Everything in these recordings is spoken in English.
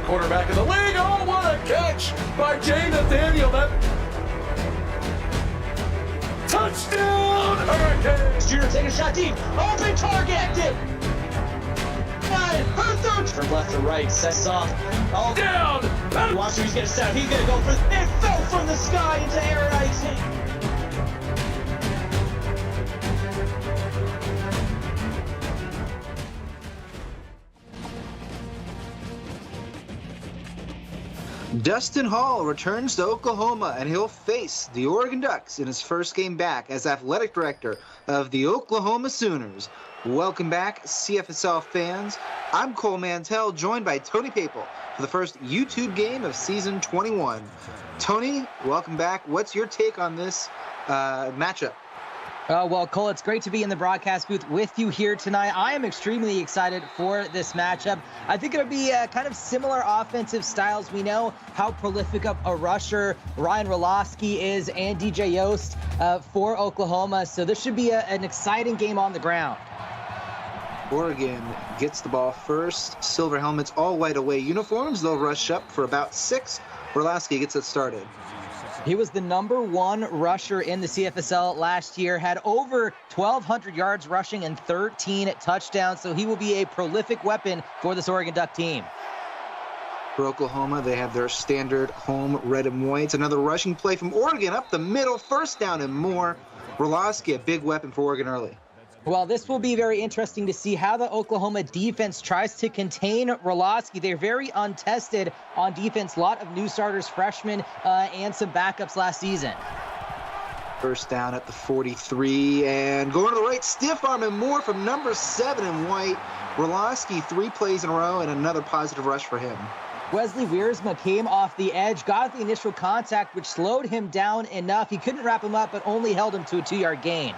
quarterback in the league. Oh, what a catch by Jay Nathaniel. Touchdown, Hurricanes! Junior take a shot deep. Open target. From left to right, sets off. All down. Watch who he's gonna set up. He's gonna go for it. Fell from the sky into air icing. Dustin Hall returns to Oklahoma, and he'll face the Oregon Ducks in his first game back as athletic director of the Oklahoma Sooners. Welcome back, CFSL fans. I'm Cole Mantell, joined by Tony Papel for the first YouTube game of season 21. Tony, welcome back. What's your take on this matchup? Well, Cole, it's great to be in the broadcast booth with you here tonight. I am extremely excited for this matchup. I think it'll be kind of similar offensive styles. We know how prolific of a rusher Ryan Roloski is and DJ Yost for Oklahoma, so this should be an exciting game on the ground. Oregon gets the ball first. Silver helmets, all white away uniforms. They'll rush up for about 6. Roloski gets it started. He was the #1 rusher in the CFSL last year, had over 1,200 yards rushing and 13 touchdowns, so he will be a prolific weapon for this Oregon Duck team. For Oklahoma, they have their standard home red and whites. Another rushing play from Oregon up the middle, first down and more. Roloski, a big weapon for Oregon early. Well, this will be very interesting to see how the Oklahoma defense tries to contain Roloski. They're very untested on defense. A lot of new starters, freshmen, and some backups last season. First down at the 43, and going to the right, stiff arm and more from #7 in white. Roloski, 3 plays in a row, and another positive rush for him. Wesley Wiersma came off the edge, got the initial contact, which slowed him down enough. He couldn't wrap him up, but only held him to a 2-yard gain.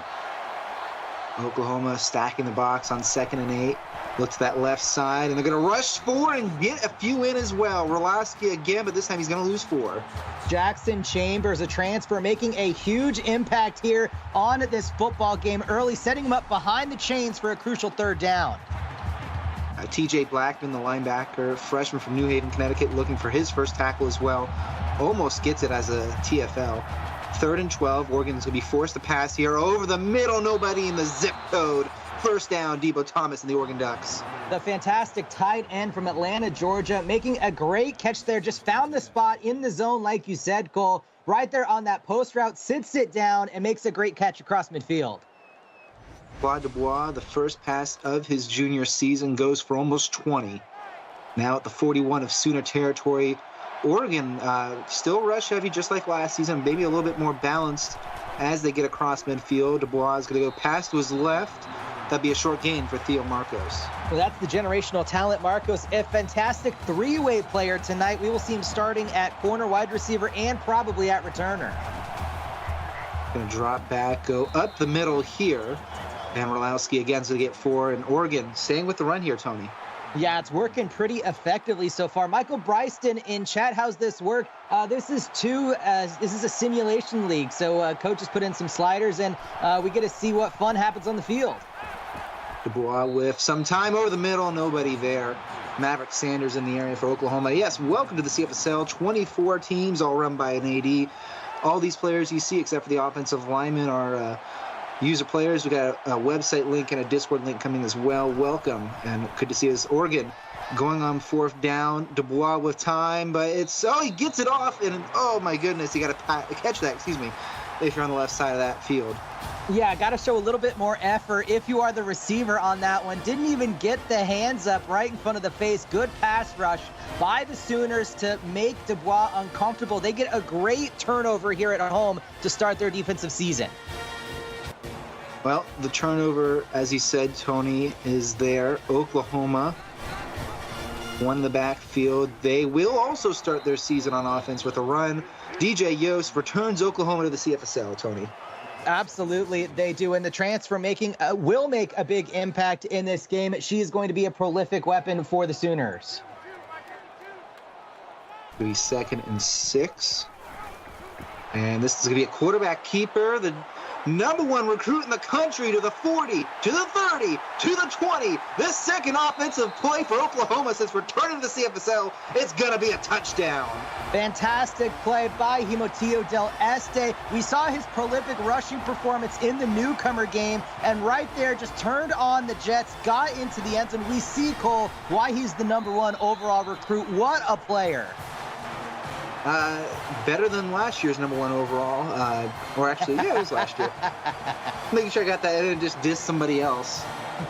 Oklahoma stacking the box on 2nd and 8. Look to that left side, and they're going to rush 4 and get a few in as well. Roloski again, but this time he's going to lose 4. Jackson Chambers, a transfer, making a huge impact here on this football game early, setting him up behind the chains for a crucial 3rd down. TJ Blackman, the linebacker, freshman from New Haven, Connecticut, looking for his first tackle as well. Almost gets it as a TFL. 3rd and 12. Oregon's going to be forced to pass here over the middle. Nobody in the zip code. First down, Debo Thomas and the Oregon Ducks. The fantastic tight end from Atlanta, Georgia, making a great catch there. Just found the spot in the zone, like you said, Cole. Right there on that post route, sits it down and makes a great catch across midfield. Dubois, the first pass of his junior season, goes for almost 20. Now at the 41 of Sooner territory. Oregon still rush heavy just like last season, maybe a little bit more balanced as they get across midfield. Dubois is going to go past to his left. That'd be a short gain for Theo Marcos. Well, that's the generational talent, Marcos. A fantastic 3-way player tonight. We will see him starting at corner, wide receiver, and probably at returner. Going to drop back, go up the middle here. And Roloski again is going to get 4. And Oregon staying with the run here, Tony. Yeah, it's working pretty effectively so far. Michael Bryston in chat, how's this work? This is a simulation league, so coaches put in some sliders, and we get to see what fun happens on the field. Dubois with some time over the middle, nobody there. Maverick Sanders in the area for Oklahoma. Yes, welcome to the CFSL. 24 teams, all run by an AD. All these players you see, except for the offensive linemen, are user players. We got a website link and a Discord link coming as well. Welcome, and good to see us. Oregon going on 4th down. Dubois with time, but he gets it off, and oh my goodness, you got to catch that. Excuse me, if you're on the left side of that field. Yeah, got to show a little bit more effort if you are the receiver on that one. Didn't even get the hands up right in front of the face. Good pass rush by the Sooners to make Dubois uncomfortable. They get a great turnover here at home to start their defensive season. Well, the turnover, as you said, Tony, is there. Oklahoma, one in the backfield. They will also start their season on offense with a run. DJ Yost returns Oklahoma to the CFSL, Tony. Absolutely, they do. And the transfer will make a big impact in this game. She is going to be a prolific weapon for the Sooners. It'll be 2nd and 6. And this is going to be a quarterback keeper. The #1 recruit in the country to the 40, to the 30, to the 20. This second offensive play for Oklahoma since returning to the CFSL. It's going to be a touchdown. Fantastic play by Timoteo Del Este. We saw his prolific rushing performance in the newcomer game, and right there just turned on the Jets, got into the end zone. We see, Cole, why he's the #1 overall recruit. What a player. Better than last year's #1 overall, or actually, yeah, it was last year. Making sure I got that. I didn't just diss somebody else.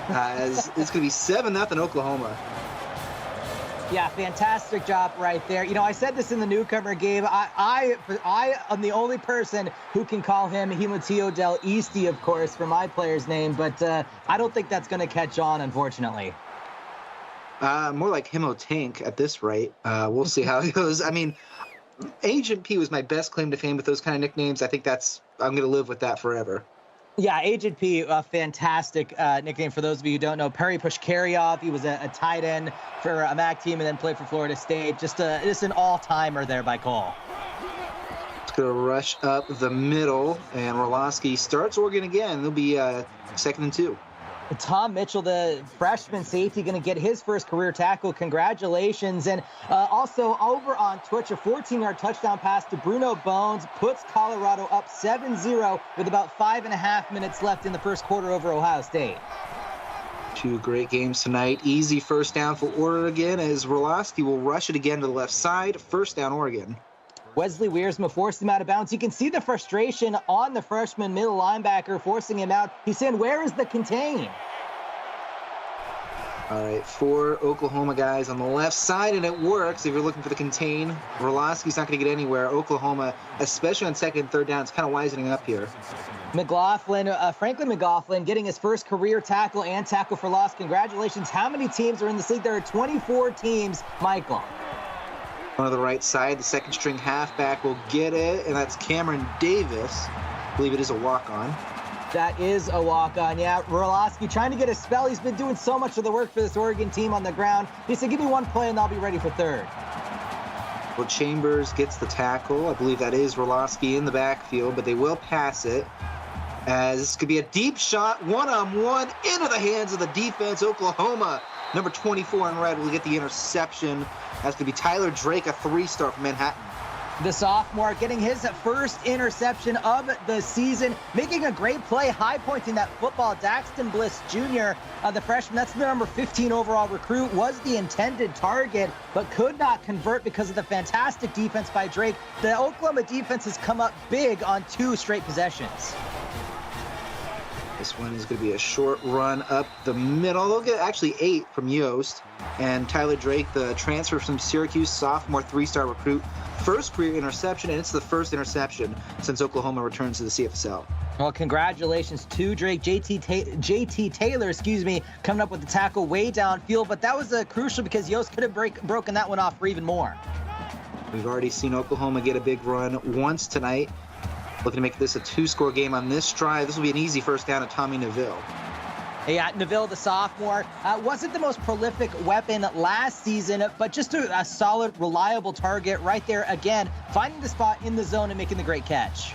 As it's going to be 7-0 Oklahoma. Yeah, fantastic job right there. You know, I said this in the newcomer game. I am the only person who can call him Timoteo Del Este, of course, for my player's name, but I don't think that's going to catch on, unfortunately. More like Himo Tank at this rate. We'll see how it goes. I mean, Agent P was my best claim to fame with those kind of nicknames. I think I'm going to live with that forever. Yeah, Agent P, a fantastic nickname for those of you who don't know. Perry Pushkaryov, he was a tight end for a MAC team and then played for Florida State. Just an all-timer there by Cole. It's going to rush up the middle, and Orlowski starts Oregon again. It'll be 2nd and 2. Tom Mitchell, the freshman safety, going to get his first career tackle. Congratulations. And also over on Twitch, a 14-yard touchdown pass to Bruno Bones puts Colorado up 7-0 with about 5.5 minutes left in the first quarter over Ohio State. 2 great games tonight. Easy first down for Oregon as Orlowski will rush it again to the left side. First down, Oregon. Wesley Wiersma forced him out of bounds. You can see the frustration on the freshman middle linebacker forcing him out. He's saying, where is the contain? All right, 4 Oklahoma guys on the left side, and it works. If you're looking for the contain, Orlowski's not going to get anywhere. Oklahoma, especially on 2nd and 3rd down, it's kind of wisening up here. Franklin McLaughlin getting his first career tackle and tackle for loss. Congratulations. How many teams are in this league? There are 24 teams, Michael. On the right side, the second string halfback will get it, and that's Cameron Davis. I believe it is a walk-on. That is a walk-on, yeah. Orlowski trying to get a spell. He's been doing so much of the work for this Oregon team on the ground. He said, give me one play and I'll be ready for 3rd. Well, Chambers gets the tackle. I believe that is Orlowski in the backfield, but they will pass it. As this could be a deep shot, one-on-one, into the hands of the defense. Oklahoma, number 24 in red, will get the interception. That's going to be Tyler Drake, a 3-star from Manhattan. The sophomore getting his first interception of the season, making a great play, high-pointing that football. Daxton Bliss Jr., the freshman, that's the number 15 overall recruit, was the intended target, but could not convert because of the fantastic defense by Drake. The Oklahoma defense has come up big on 2 straight possessions. This one is going to be a short run up the middle. They'll get actually 8 from Yost. And Tyler Drake, the transfer from Syracuse, sophomore 3-star recruit. First career interception, and it's the first interception since Oklahoma returns to the CFSL. Well, congratulations to Drake. JT Taylor, coming up with the tackle way downfield. But that was crucial because Yost could have broken that one off for even more. We've already seen Oklahoma get a big run once tonight. Looking to make this a 2-score game on this drive. This will be an easy first down to Tommy Neville. Yeah, Neville, the sophomore, wasn't the most prolific weapon last season, but just a solid, reliable target right there again, finding the spot in the zone and making the great catch.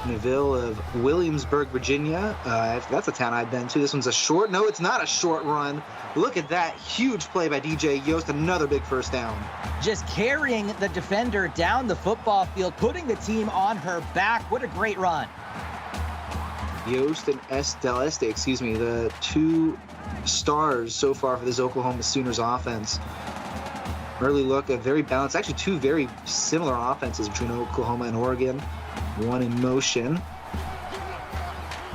Neville of Williamsburg, Virginia. That's a town I've been to. This one's a short. No, it's not a short run. Look at that huge play by DJ Yost. Another big first down. Just carrying the defender down the football field, putting the team on her back. What a great run. Yost and Del Este, the 2 stars so far for this Oklahoma Sooners offense. Early look, a very balanced, actually 2 very similar offenses between Oklahoma and Oregon. One in motion.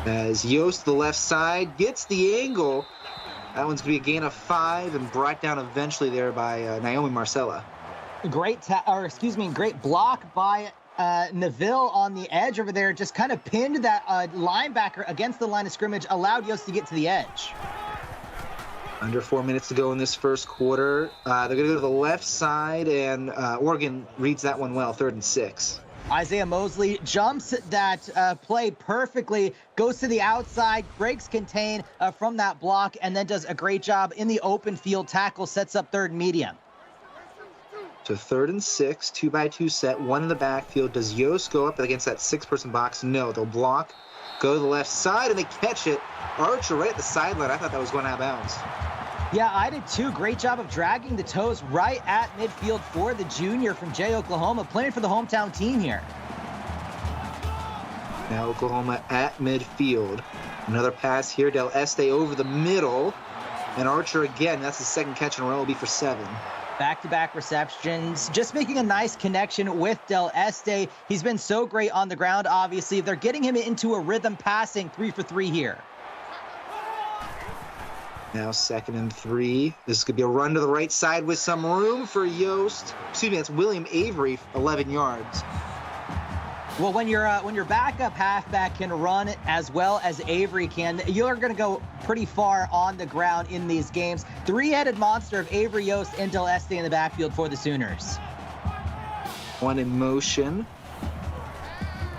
As Yost, the left side, gets the angle. That one's going to be a gain of 5 and brought down eventually there by Naomi Marcella. Great block by Neville on the edge over there. Just kind of pinned that linebacker against the line of scrimmage, allowed Yost to get to the edge. Under 4 minutes to go in this first quarter. They're going to go to the left side, and Oregon reads that one well, 3rd and 6. Isaiah Mosley jumps that play perfectly, goes to the outside, breaks contain from that block, and then does a great job in the open field tackle, sets up 3rd and medium. So 3rd and 6, 2x2 set, one in the backfield. Does Yost go up against that 6-person box? No, they'll block, go to the left side, and they catch it. Archer right at the sideline. I thought that was going out of bounds. Yeah, I did too. Great job of dragging the toes right at midfield for the junior from Jay, Oklahoma, playing for the hometown team here. Now Oklahoma at midfield. Another pass here. Del Este over the middle. And Archer again, that's the second catch in a row, will be for 7. Back-to-back receptions, just making a nice connection with Del Este. He's been so great on the ground, obviously. They're getting him into a rhythm passing, 3 for 3 here. Now 2nd and 3. This could be a run to the right side with some room for Yost. Excuse me, that's William Avery, 11 yards. Well, when your backup halfback can run as well as Avery can, you're going to go pretty far on the ground in these games. Three-headed monster of Avery, Yost, and Del Este in the backfield for the Sooners. One in motion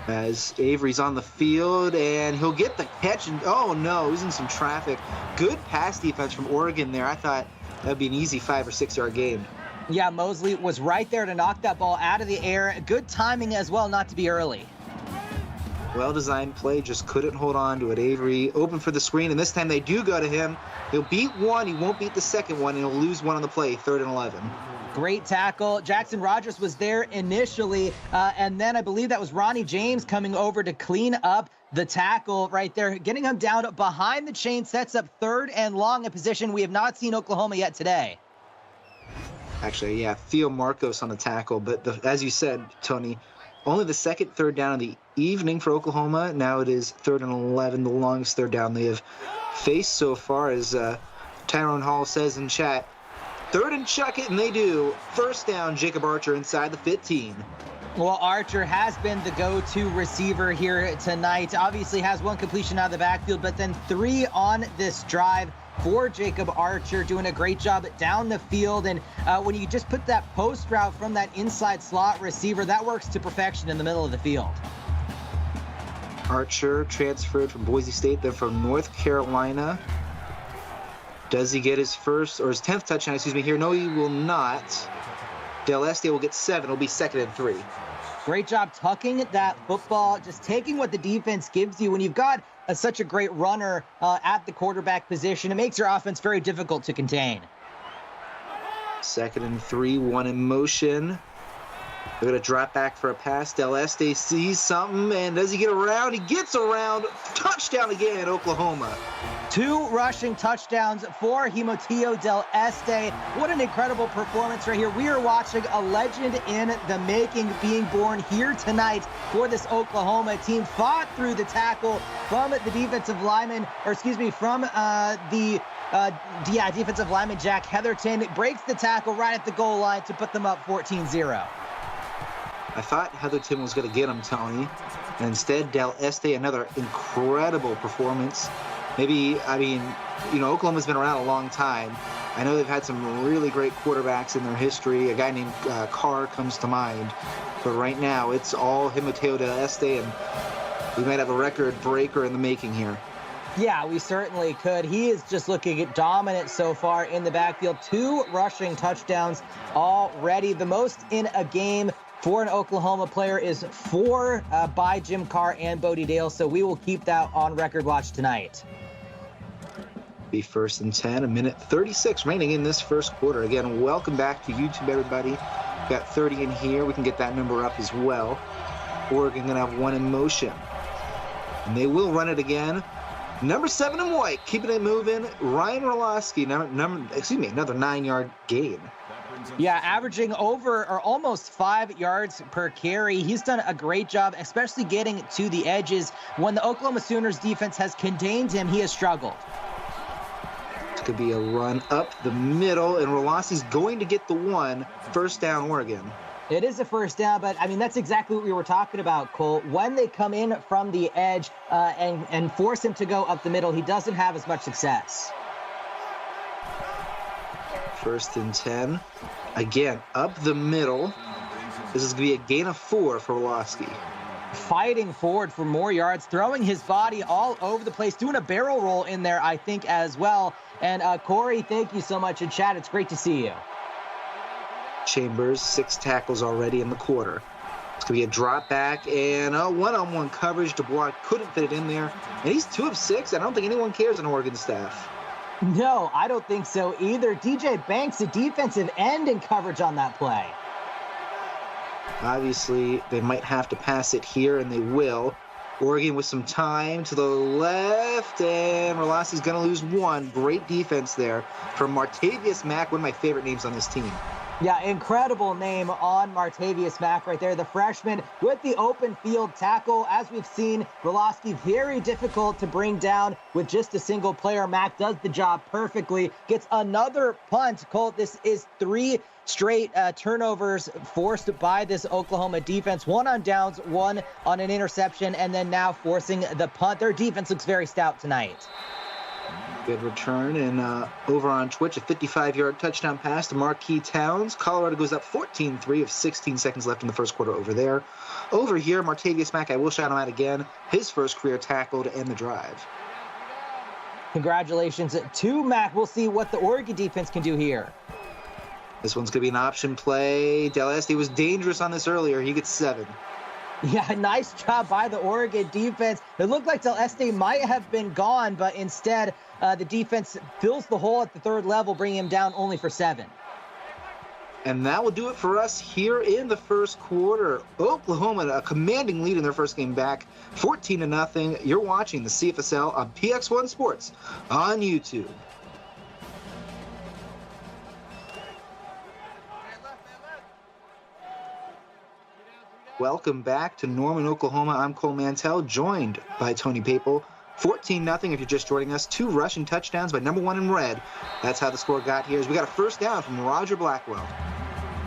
as Avery's on the field, and he'll get the catch. And oh no, he's in some traffic. Good pass defense from Oregon there. I thought that would be an easy 5 or 6 yard gain. Yeah, Mosley was right there to knock that ball out of the air. Good timing as well, not to be early. Well-designed play, just couldn't hold on to it. Avery open for the screen, and this time they do go to him. He'll beat one, he won't beat the second one, and he'll lose one on the play, 3rd and 11. Great tackle. Jackson Rogers was there initially, and then I believe that was Ronnie James coming over to clean up the tackle right there, getting him down behind the chain, sets up 3rd and long, a position we have not seen Oklahoma yet today. Actually, yeah, Theo Marcos on the tackle, but as you said, Tony, only the second 3rd down of the evening for Oklahoma. Now it is 3rd and 11, the longest 3rd down they have faced so far, as Tyrone Hall says in chat. 3rd and chuck it, and they do. 1st down, Jacob Archer inside the 15. Well, Archer has been the go-to receiver here tonight. Obviously has one completion out of the backfield, but then 3 on this drive for Jacob Archer, doing a great job down the field. And when you just put that post route from that inside slot receiver, that works to perfection in the middle of the field. Archer transferred from Boise State, then from North Carolina. Does he get his first or his 10th touchdown, excuse me, here? No, he will not. Del Este will get 7. It'll be 2nd and 3. Great job tucking that football, just taking what the defense gives you. When you've got such a great runner at the quarterback position, it makes your offense very difficult to contain. 2nd and 3, 1 in motion. They're going to drop back for a pass. Del Este sees something, and does he get around? He gets around. Touchdown again, Oklahoma. 2 rushing touchdowns for Himotio Del Este. What an incredible performance right here. We are watching a legend in the making being born here tonight for this Oklahoma team. Fought through the tackle from the defensive lineman, or excuse me, from defensive lineman Jack Heatherton. Breaks the tackle right at the goal line to put them up 14-0. I thought Heatherton was going to get him, Tony. And instead, Del Este, another incredible performance. Maybe, I mean, you know, Oklahoma's been around a long time. I know they've had some really great quarterbacks in their history. A guy named Carr comes to mind. But right now, it's all Himoteo Del Este, and we might have a record breaker in the making here. Yeah, we certainly could. He is just looking dominant so far in the backfield. 2 rushing touchdowns already. The most in a game for an Oklahoma player is 4 by Jim Carr and Bodie Dale, so we will keep that on record watch tonight. Be 1st and 10, 1:36 remaining in this first quarter. Again, welcome back to YouTube, everybody. Got 30 in here. We can get that number up as well. Oregon going to have 1 in motion. And they will run it again. Number 7 in white, keeping it moving. Ryan Roloski, another 9-yard gain. Yeah, averaging over or almost 5 yards per carry. He's done a great job, especially getting to the edges. When the Oklahoma Sooners defense has contained him, he has struggled. This could be a run up the middle, and Rolosi's going to get the 1. 1st down, Oregon. It is a 1st down, but I mean, that's exactly what we were talking about, Cole. When they come in from the edge and force him to go up the middle, he doesn't have as much success. 1st and 10. Again, up the middle. This is going to be a gain of 4 for Roloski. Fighting forward for more yards, throwing his body all over the place, doing a barrel roll in there, I think, as well. And Corey, thank you so much in chat. It's great to see you. Chambers, 6 tackles already in the quarter. It's going to be a drop back and a one-on-one coverage. Dubois couldn't fit it in there. And he's 2 of 6. I don't think anyone cares on Oregon staff. No, I don't think so either. DJ Banks, a defensive end in coverage on that play. Obviously, they might have to pass it here, and they will. Oregon with some time to the left, and Rolasi's going to lose 1. Great defense there from Martavius Mack, one of my favorite names on this team. Yeah, incredible name on Martavius Mack right there. The freshman with the open field tackle. As we've seen, Rolasi very difficult to bring down with just a single player. Mack does the job perfectly. Gets another punt. Cole, this is 3 straight turnovers forced by this Oklahoma defense. 1 on downs, 1 on an interception, and then now forcing the punt. Their defense looks very stout tonight. Good return, and over on Twitch, a 55-yard touchdown pass to Marquis Towns. Colorado goes up 14-3 with 16 seconds left in the first quarter over there. Over here, Martavius Mack, I will shout him out again. His first career tackle to end the drive. Congratulations to Mack. We'll see what the Oregon defense can do here. This one's going to be an option play. Del Este was dangerous on this earlier. He gets 7. Yeah, nice job by the Oregon defense. It looked like Del Este might have been gone, but instead the defense fills the hole at the 3rd level, bringing him down only for 7. And that will do it for us here in the first quarter. Oklahoma, a commanding lead in their first game back, 14-0. You're watching the CFSL on PX1 Sports on YouTube. Welcome back to Norman, Oklahoma. I'm Cole Mantell, joined by Tony Papel. 14-0 if you're just joining us. 2 rushing touchdowns by number 1 in red. That's how the score got here. We got a first down from Roger Blackwell.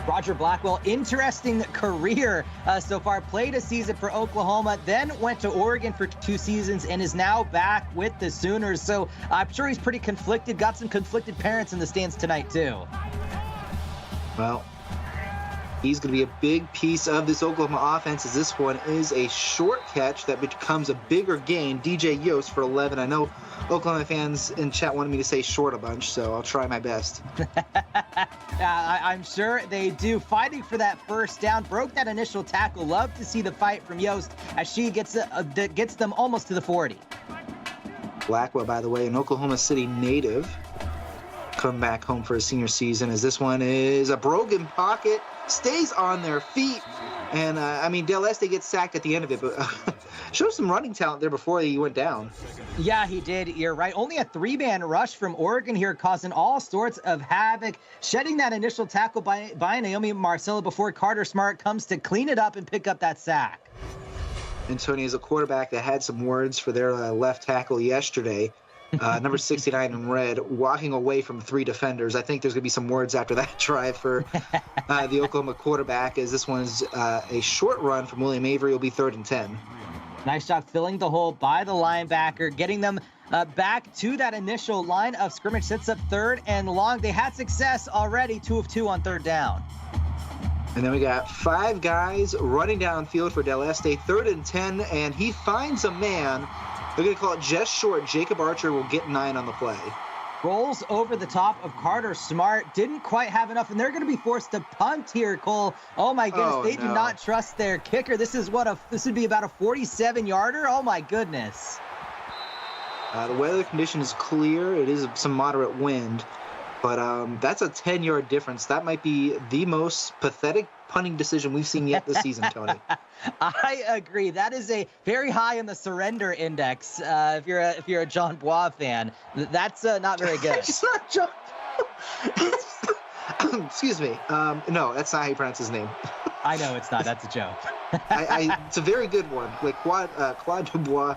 Roger Blackwell, interesting career so far. Played a season for Oklahoma, then went to Oregon for 2 seasons, and is now back with the Sooners. So I'm sure he's pretty conflicted. Got some conflicted parents in the stands tonight, too. Well, he's going to be a big piece of this Oklahoma offense, as this one is a short catch that becomes a bigger gain. DJ Yost for 11. I know Oklahoma fans in chat wanted me to say short a bunch, so I'll try my best. I'm sure they do. Fighting for that first down. Broke that initial tackle. Love to see the fight from Yost as she gets them almost to the 40. Blackwell, by the way, an Oklahoma City native. Come back home for his senior season, as this one is a broken pocket. Stays on their feet, and Del Este gets sacked at the end of it, but showed some running talent there before he went down. Yeah, he did. You're right. Only a 3-man rush from Oregon here, causing all sorts of havoc, shedding that initial tackle by Naomi Marcella before Carter Smart comes to clean it up and pick up that sack. And Tony is a quarterback that had some words for their left tackle yesterday. Number 69 in red, walking away from 3 defenders. I think there's going to be some words after that drive for the Oklahoma quarterback, as this one's a short run from William Avery. Will be 3rd and 10. Nice job filling the hole by the linebacker, getting them back to that initial line of scrimmage. Sets up 3rd and long. They had success already, 2 of 2 on 3rd down. And then we got 5 guys running downfield for Del Este, 3rd and 10, and he finds a man. They're going to call it just short. Jacob Archer will get 9 on the play. Rolls over the top of Carter Smart. Didn't quite have enough, and they're going to be forced to punt here, Cole. Oh, my goodness. They do not trust their kicker. This would be about a 47-yarder. Oh, my goodness. The weather condition is clear. It is some moderate wind, but that's a 10-yard difference. That might be the most pathetic punting decision we've seen yet this season, Tony. I agree. That is a very high in the surrender index. If you're a John Bois fan, that's not very good. It's not John. Excuse me. No, that's not how you pronounce his name. I know it's not. That's a joke. It's a very good one. Like Claude Dubois.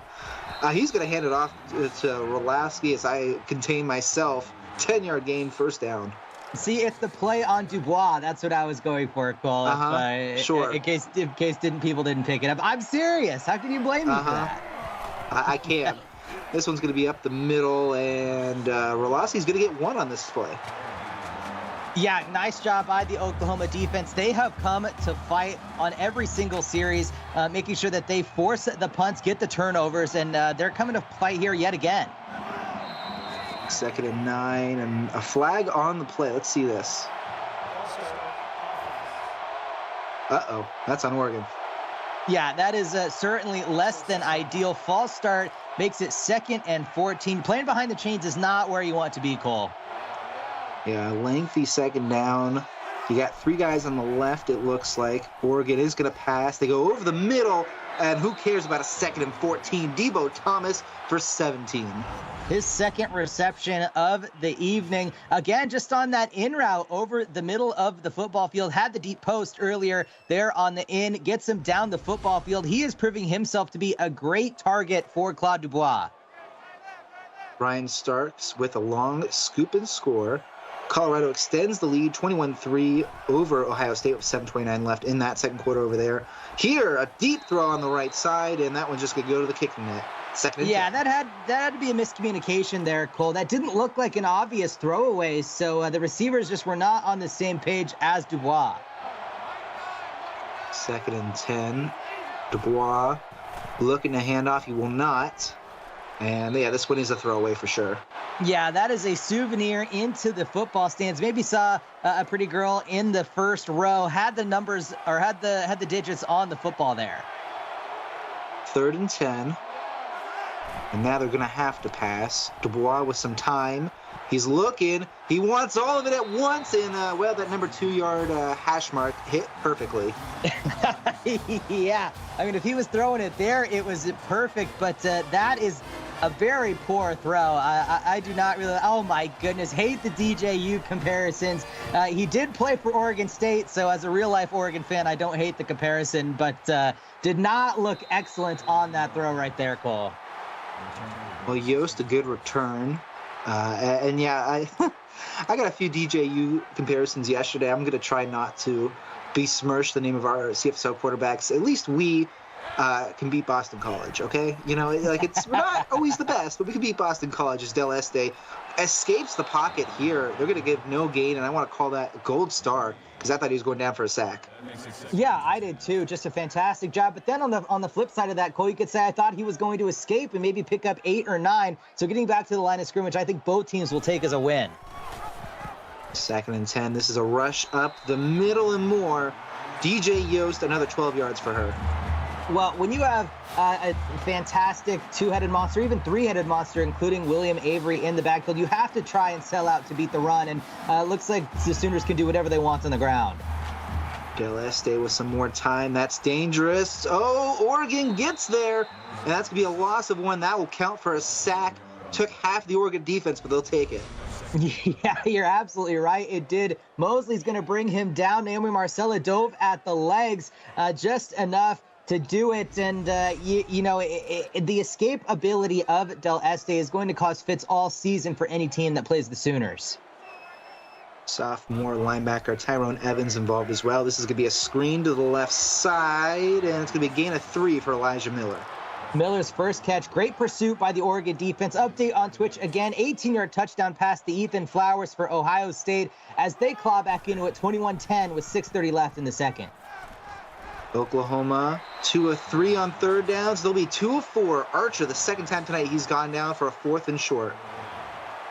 He's going to hand it off to Rolasi as I contain myself. 10-yard gain, first down. See, it's the play on Dubois. That's what I was going for, Cole. Sure. In case people didn't pick it up. I'm serious. How can you blame me for that? I can't. This one's going to be up the middle, and Rolasi's going to get 1 on this play. Yeah, nice job by the Oklahoma defense. They have come to fight on every single series, making sure that they force the punts, get the turnovers, and they're coming to fight here yet again. 2nd and 9, and a flag on the play. Let's see this. Uh-oh, that's on Oregon. Yeah, that is certainly less than ideal. False start makes it 2nd and 14. Playing behind the chains is not where you want to be, Cole. Yeah, lengthy second down. You got 3 guys on the left, it looks like. Oregon is going to pass. They go over the middle, and who cares about a 2nd and 14? Debo Thomas for 17. His 2nd reception of the evening. Again, just on that in route over the middle of the football field. Had the deep post earlier there on the in. Gets him down the football field. He is proving himself to be a great target for Claude Dubois. Ryan Starks with a long scoop and score. Colorado extends the lead 21-3 over Ohio State with 7:29 left in that second quarter over there. Here, a deep throw on the right side, and that one just could go to the kicking net. Yeah, that had to be a miscommunication there, Cole. That didn't look like an obvious throwaway, so the receivers just were not on the same page as Dubois. 2nd and 10. Dubois looking to hand off. He will not. And, yeah, this one is a throwaway for sure. Yeah, that is a souvenir into the football stands. Maybe saw a pretty girl in the first row, had the numbers or had the digits on the football there. 3rd and 10. And now they're going to have to pass. Dubois with some time. He's looking. He wants all of it at once. And, well, that number 2-yard hash mark hit perfectly. Yeah. I mean, if he was throwing it there, it was perfect. But that is a very poor throw. I do not really. Oh, my goodness. Hate the DJU comparisons. He did play for Oregon State. So as a real-life Oregon fan, I don't hate the comparison. But did not look excellent on that throw right there, Cole. Well, Yost, a good return. And yeah, I got a few DJU comparisons yesterday. I'm going to try not to besmirch the name of our CFSL quarterbacks. At least we can beat Boston College, okay? You know, like we're not always the best, but we can beat Boston College as Del Este escapes the pocket here. They're going to give no gain, and I want to call that a gold star because I thought he was going down for a sack. Yeah, I did too. Just a fantastic job. But then on the flip side of that, Cole, you could say I thought he was going to escape and maybe pick up 8 or 9. So getting back to the line of scrimmage, I think both teams will take as a win. 2nd and 10. This is a rush up the middle and more. DJ Yost, another 12 yards for her. Well, when you have a fantastic 2-headed monster, even 3-headed monster, including William Avery in the backfield, you have to try and sell out to beat the run. And it looks like the Sooners can do whatever they want on the ground. Del Este with some more time. That's dangerous. Oh, Oregon gets there. And that's going to be a loss of 1. That will count for a sack. Took half the Oregon defense, but they'll take it. Yeah, you're absolutely right. It did. Mosley's going to bring him down. Naomi Marcella dove at the legs just enough to do it. And, the escape ability of Del Este is going to cause fits all season for any team that plays the Sooners. Sophomore linebacker Tyrone Evans involved as well. This is going to be a screen to the left side, and it's going to be a gain of 3 for Elijah Miller. Miller's first catch. Great pursuit by the Oregon defense. Update on Twitch again. 18-yard touchdown pass to Ethan Flowers for Ohio State as they claw back into it 21-10 with 6:30 left in the second. Oklahoma 2 of 3 on 3rd downs. They'll be 2 of 4. Archer, the second time tonight he's gone down for a 4th and short.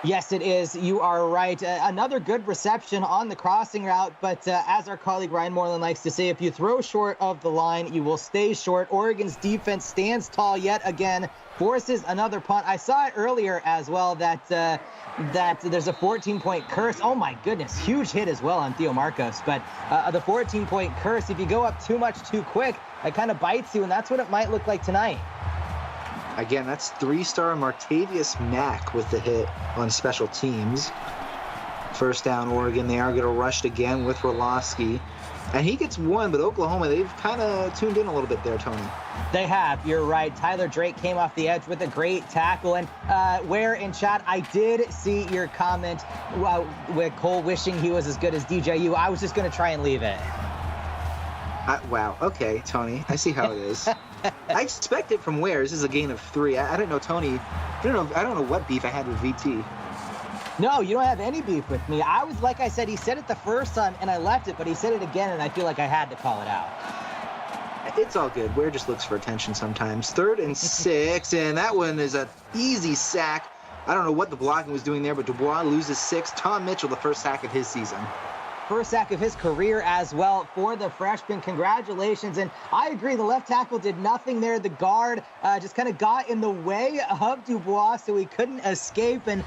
Yes, it is. You are right. Another good reception on the crossing route, but as our colleague Ryan Moreland likes to say, if you throw short of the line, you will stay short. Oregon's defense stands tall yet again, forces another punt. I saw it earlier as well that there's a 14-point curse. Oh, my goodness. Huge hit as well on Theo Marcos, but the 14-point curse, if you go up too much too quick, it kind of bites you, and that's what it might look like tonight. Again, that's 3-star Martavius Mack with the hit on special teams. First down, Oregon. They are going to rush it again with Roloski. And he gets 1, but Oklahoma, they've kind of tuned in a little bit there, Tony. They have. You're right. Tyler Drake came off the edge with a great tackle. And where in chat, I did see your comment with Cole wishing he was as good as DJU. I was just going to try and leave it. Wow. Okay, Tony. I see how it is. I expect it from where? This is a gain of 3. I don't know, Tony. I don't know what beef I had with VT. No, you don't have any beef with me. I was, like I said, he said it the first time and I left it, but he said it again and I feel like I had to call it out. It's all good. Ware just looks for attention sometimes. 3rd and 6, and that one is an easy sack. I don't know what the blocking was doing there, but Dubois loses 6. Tom Mitchell, the first sack of his season. first sack of his career as well for the freshman. Congratulations. And I agree, the left tackle did nothing there. The guard just kind of got in the way of Dubois, so he couldn't escape. And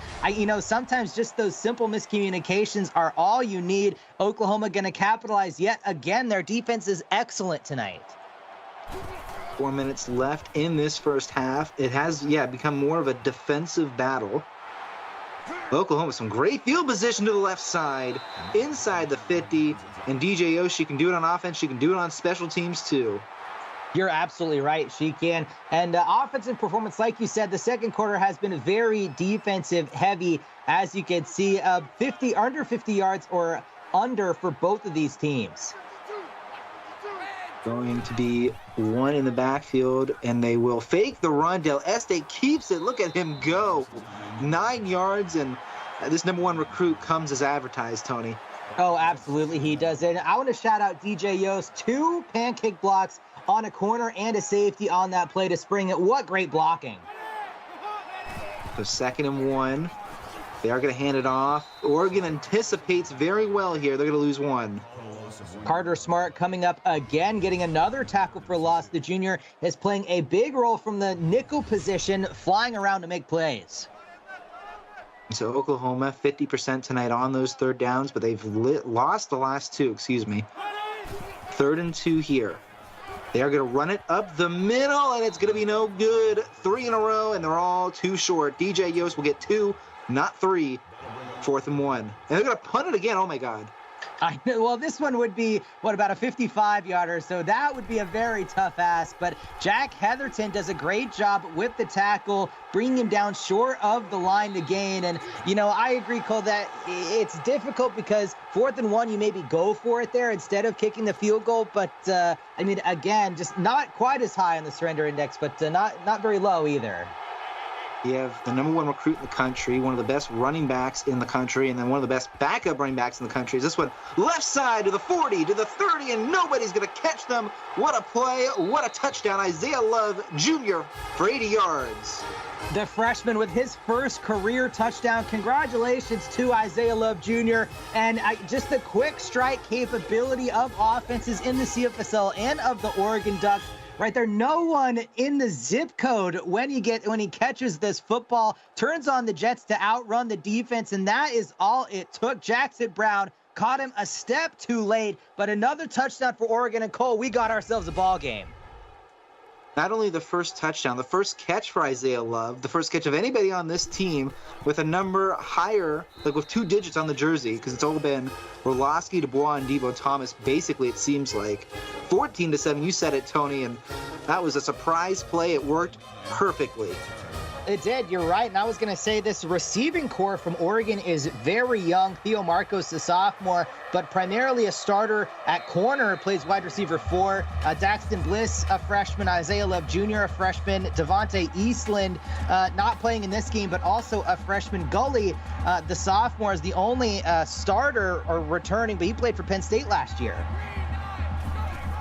sometimes just those simple miscommunications are all you need. Oklahoma going to capitalize yet again. Their defense is excellent tonight. 4 minutes left in this first half. It has, become more of a defensive battle. Oklahoma, some great field position to the left side, inside the 50. And DJ Yost, she can do it on offense. She can do it on special teams, too. You're absolutely right. She can. And offensive performance, like you said, the second quarter has been very defensive heavy, as you can see, under 50 yards or under for both of these teams. Going to be one in the backfield, and they will fake the run. Del Este keeps it. Look at him go. 9 yards, and this number one recruit comes as advertised, Tony. Oh, absolutely, he does. And I want to shout out DJ Yost. 2 pancake blocks on a corner and a safety on that play to spring it. What great blocking. So 2nd and 1. They are going to hand it off. Oregon anticipates very well here. They're going to lose 1. Carter Smart coming up again, getting another tackle for loss. The junior is playing a big role from the nickel position, flying around to make plays. So Oklahoma, 50% tonight on those third downs, but they've lost the last 2, 3rd and 2 here. They are going to run it up the middle, and it's going to be no good. 3 in a row, and they're all too short. DJ Yost will get 2, not 3. 4th and 1. And they're going to punt it again. Oh, my God. I know. Well, this one would be, about a 55-yarder, so that would be a very tough ask. But Jack Heatherton does a great job with the tackle, bringing him down short of the line to gain. And, I agree, Cole, that it's difficult because 4th and 1, you maybe go for it there instead of kicking the field goal. But, again, just not quite as high on the surrender index, but not very low either. You have the number one recruit in the country, one of the best running backs in the country, and then one of the best backup running backs in the country. Is this one left side to the 40, to the 30, and nobody's going to catch them. What a play. What a touchdown. Isaiah Love Jr. for 80 yards. The freshman with his first career touchdown. Congratulations to Isaiah Love Jr. And just the quick strike capability of offenses in the CFSL and of the Oregon Ducks. Right there, no one in the zip code when he catches this football, turns on the Jets to outrun the defense, and that is all it took. Jackson Brown caught him a step too late, but another touchdown for Oregon. And Cole, we got ourselves a ball game. Not only the first touchdown, the first catch for Isaiah Love, the first catch of anybody on this team with a number higher, like with 2 digits on the jersey, because it's all been Orlowski, Dubois, and Debo Thomas. Basically, it seems like 14-7. You said it, Tony, and that was a surprise play. It worked perfectly. It did. You're right. And I was going to say this receiving core from Oregon is very young. Theo Marcos, a sophomore, but primarily a starter at corner, plays wide receiver 4. Daxton Bliss, a freshman. Isaiah Love Jr., a freshman. Devontae Eastland, not playing in this game, but also a freshman. Gully, the sophomore, is the only starter or returning, but he played for Penn State last year.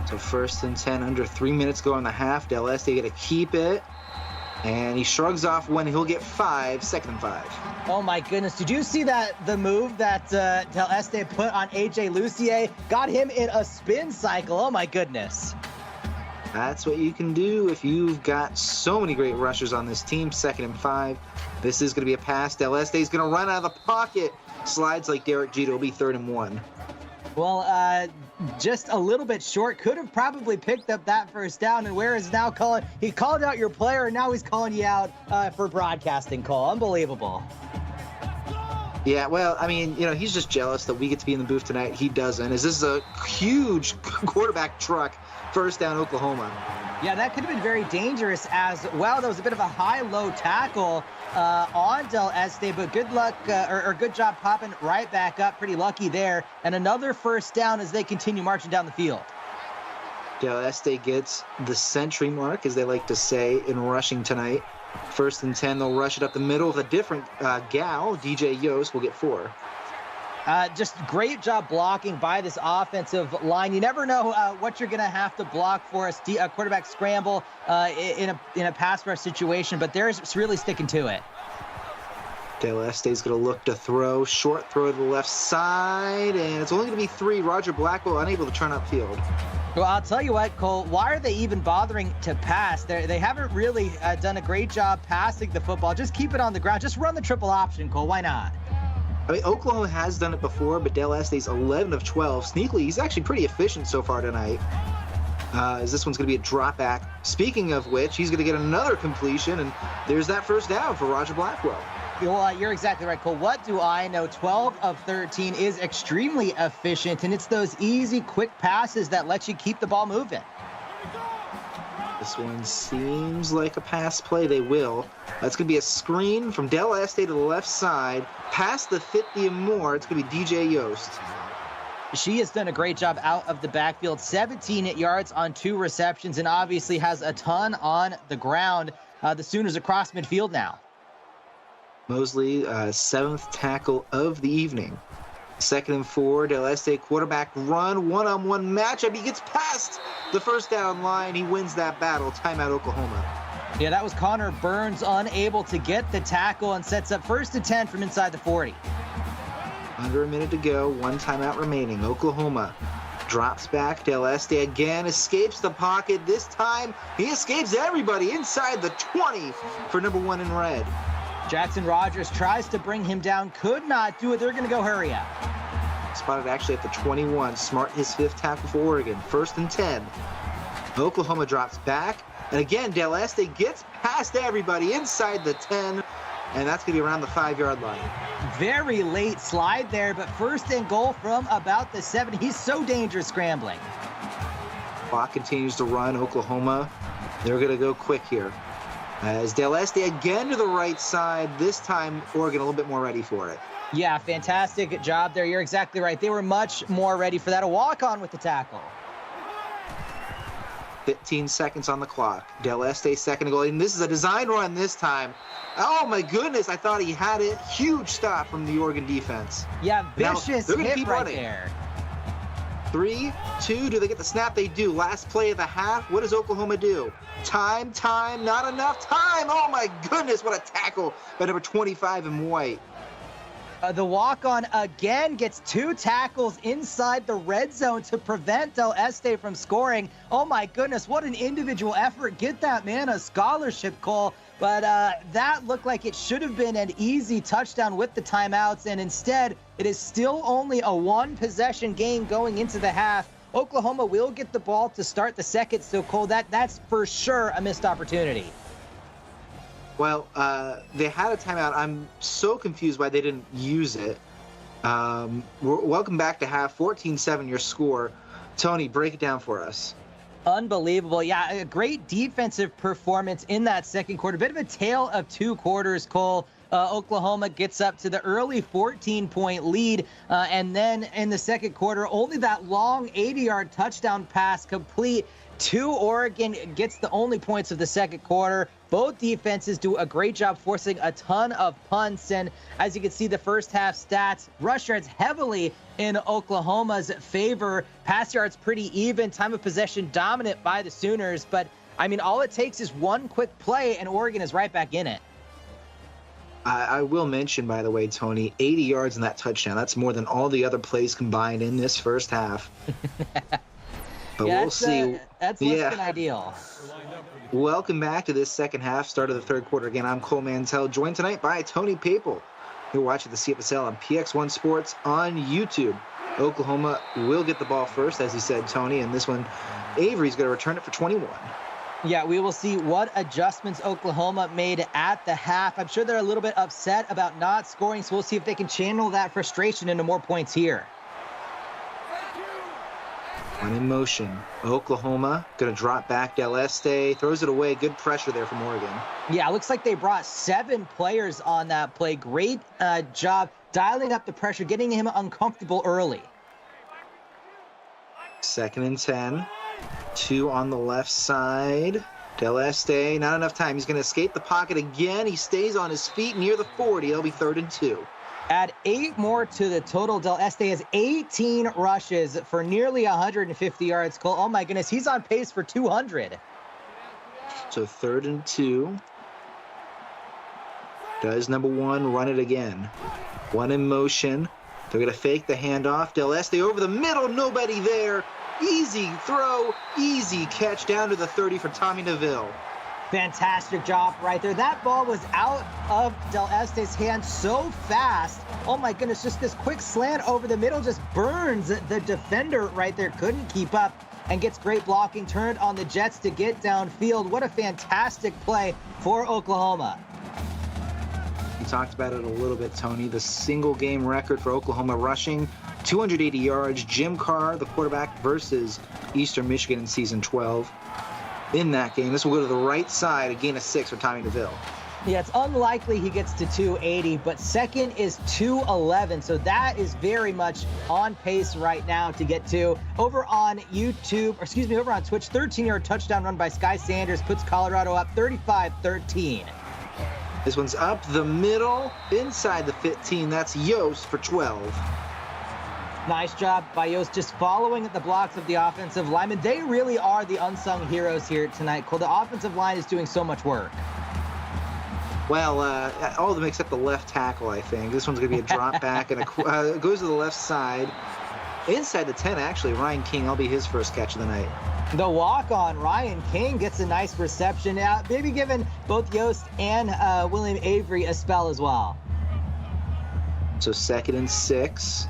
So 1st and 10, under 3 minutes go in the half. Del Este going to keep it. And he shrugs off when he'll get 5, 2nd and 5. Oh my goodness. Did you see the move that Del Este put on AJ Lucier? Got him in a spin cycle. Oh my goodness. That's what you can do if you've got so many great rushers on this team. 2nd and 5. This is going to be a pass. Del Este is going to run out of the pocket. Slides like Derek Jeter. It'll be 3rd and 1. Well, just a little bit short. Could have probably picked up that first down. And where is now calling? He called out your player, and now he's calling you out for broadcasting call. Unbelievable. Yeah, well, he's just jealous that we get to be in the booth tonight. He doesn't. This is a huge quarterback truck. 1st down, Oklahoma. Yeah, that could have been very dangerous as well. That was a bit of a high-low tackle on Del Este, but good luck or good job popping right back up. Pretty lucky there. And another 1st down as they continue marching down the field. Del Este gets the century mark, as they like to say, in rushing tonight. 1st and 10, they'll rush it up the middle with a different gal. DJ Yost will get 4. Just great job blocking by this offensive line. You never know what you're going to have to block for a quarterback scramble in a pass rush situation, but they're really sticking to it. Del Este's going to look to throw. Short throw to the left side, and it's only going to be 3. Roger Blackwell unable to turn upfield. Well, I'll tell you what, Cole, why are they even bothering to pass? They haven't really done a great job passing the football. Just keep it on the ground. Just run the triple option, Cole. Why not? I mean, Oklahoma has done it before, but Del Este's 11 of 12. Sneakily, he's actually pretty efficient so far tonight. As this one's going to be a drop back. Speaking of which, he's going to get another completion, and there's that first down for Roger Blackwell. Well, you're exactly right, Cole. What do I know? 12 of 13 is extremely efficient, and it's those easy, quick passes that let you keep the ball moving. This one seems like a pass play. They will. That's going to be a screen from Del Este to the left side. Past the 50 and more, it's going to be DJ Yost. She has done a great job out of the backfield. 17 yards on 2 receptions, and obviously has a ton on the ground. The Sooners across midfield now. Mosley, 7th tackle of the evening. 2nd and 4, Del Este quarterback run, one-on-one matchup. He gets past the first down line. He wins that battle. Timeout, Oklahoma. Yeah, that was Connor Burns unable to get the tackle and sets up 1st and 10 from inside the 40. Under a minute to go, 1 timeout remaining. Oklahoma drops back. Del Este again escapes the pocket. This time, he escapes everybody inside the 20 for number 1 in red. Jackson Rogers tries to bring him down, could not do it. They're going to go hurry up. Spotted actually at the 21. Smart, his 5th tackle for Oregon. 1st and 10. Oklahoma drops back. And again, Del Este gets past everybody inside the 10. And that's going to be around the 5-yard line. Very late slide there, but 1st and goal from about the 7. He's so dangerous scrambling. Clock continues to run. Oklahoma, they're going to go quick here. As Del Este again to the right side. This time, Oregon a little bit more ready for it. Yeah, fantastic job there. You're exactly right. They were much more ready for that. A walk-on with the tackle. 15 seconds on the clock. Del Este 2nd goal. And this is a design run this time. Oh, my goodness. I thought he had it. Huge stop from the Oregon defense. Yeah, vicious hit right there. 3, 2, do they get the snap? They do. Last play of the half. What does Oklahoma do? Time, not enough time. Oh, my goodness. What a tackle by number 25 in white. The walk-on again gets 2 tackles inside the red zone to prevent Del Este from scoring. Oh, my goodness. What an individual effort. Get that man a scholarship, Cole. But that looked like it should have been an easy touchdown with the timeouts, and instead it is still only a 1-possession game going into the half. Oklahoma will get the ball to start the second, so Cole, that's for sure a missed opportunity. Well, they had a timeout. I'm so confused why they didn't use it. Welcome back to half. 14-7 your score. Tony, break it down for us. Unbelievable. Yeah, a great defensive performance in that second quarter. Bit of a tale of 2 quarters, Cole. Oklahoma gets up to the early 14-point lead, and then in the second quarter, only that long 80-yard touchdown pass complete to Oregon gets the only points of the second quarter. Both defenses do a great job forcing a ton of punts, and as you can see, the first half stats, rush yards heavily in Oklahoma's favor. Pass yards pretty even, time of possession dominant by the Sooners, but I mean, all it takes is one quick play and Oregon is right back in it. I will mention, by the way, Tony, 80 yards in that touchdown. That's more than all the other plays combined in this first half. But yeah, we'll see. That's less than ideal. Welcome back to this second half, start of the third quarter. Again, I'm Cole Mantell, joined tonight by Tony Papel. You're watching the CFSL on PX1 Sports on YouTube. Oklahoma will get the ball first, as you said, Tony, and this one, Avery's going to return it for 21. Yeah, we will see what adjustments Oklahoma made at the half. I'm sure they're a little bit upset about not scoring, so we'll see if they can channel that frustration into more points here. One in motion. Oklahoma going to drop back. Del Este throws it away. Good pressure there from Oregon. Yeah, it looks like they brought 7 players on that play. Great job dialing up the pressure, getting him uncomfortable early. 2nd and 10. 2 on the left side. Del Este, not enough time. He's going to escape the pocket again. He stays on his feet near the 40. It'll be 3rd and 2. Add 8 more to the total. Del Este has 18 rushes for nearly 150 yards. Cole, oh my goodness, he's on pace for 200. So 3rd and 2. Does number 1 run it again? 1 in motion. They're going to fake the handoff. Del Este over the middle. Nobody there. Easy throw. Easy catch down to the 30 for Tommy Neville. Fantastic job right there. That ball was out of Del Este's hand so fast. Oh my goodness, just this quick slant over the middle just burns the defender right there. Couldn't keep up and gets great blocking. Turned on the Jets to get downfield. What a fantastic play for Oklahoma. We talked about it a little bit, Tony. The single game record for Oklahoma rushing, 280 yards. Jim Carr, the quarterback, versus Eastern Michigan in season 12. In that game, this will go to the right side, a gain of 6 for Tommy DeVille. Yeah, it's unlikely he gets to 280, but second is 211, so that is very much on pace right now to get to. Over on Twitch, 13-yard touchdown run by Sky Sanders puts Colorado up 35-13. This one's up the middle, inside the 15. That's Yost for 12. Nice job by Yost just following the blocks of the offensive linemen. They really are the unsung heroes here tonight, Cole. The offensive line is doing so much work. Well, all of them except the left tackle, I think. This one's going to be a drop back, and it goes to the left side. Inside the 10, actually, Ryan King. That'll be his first catch of the night. The walk-on Ryan King gets a nice reception. Maybe giving both Yost and William Avery a spell as well. So 2nd and 6.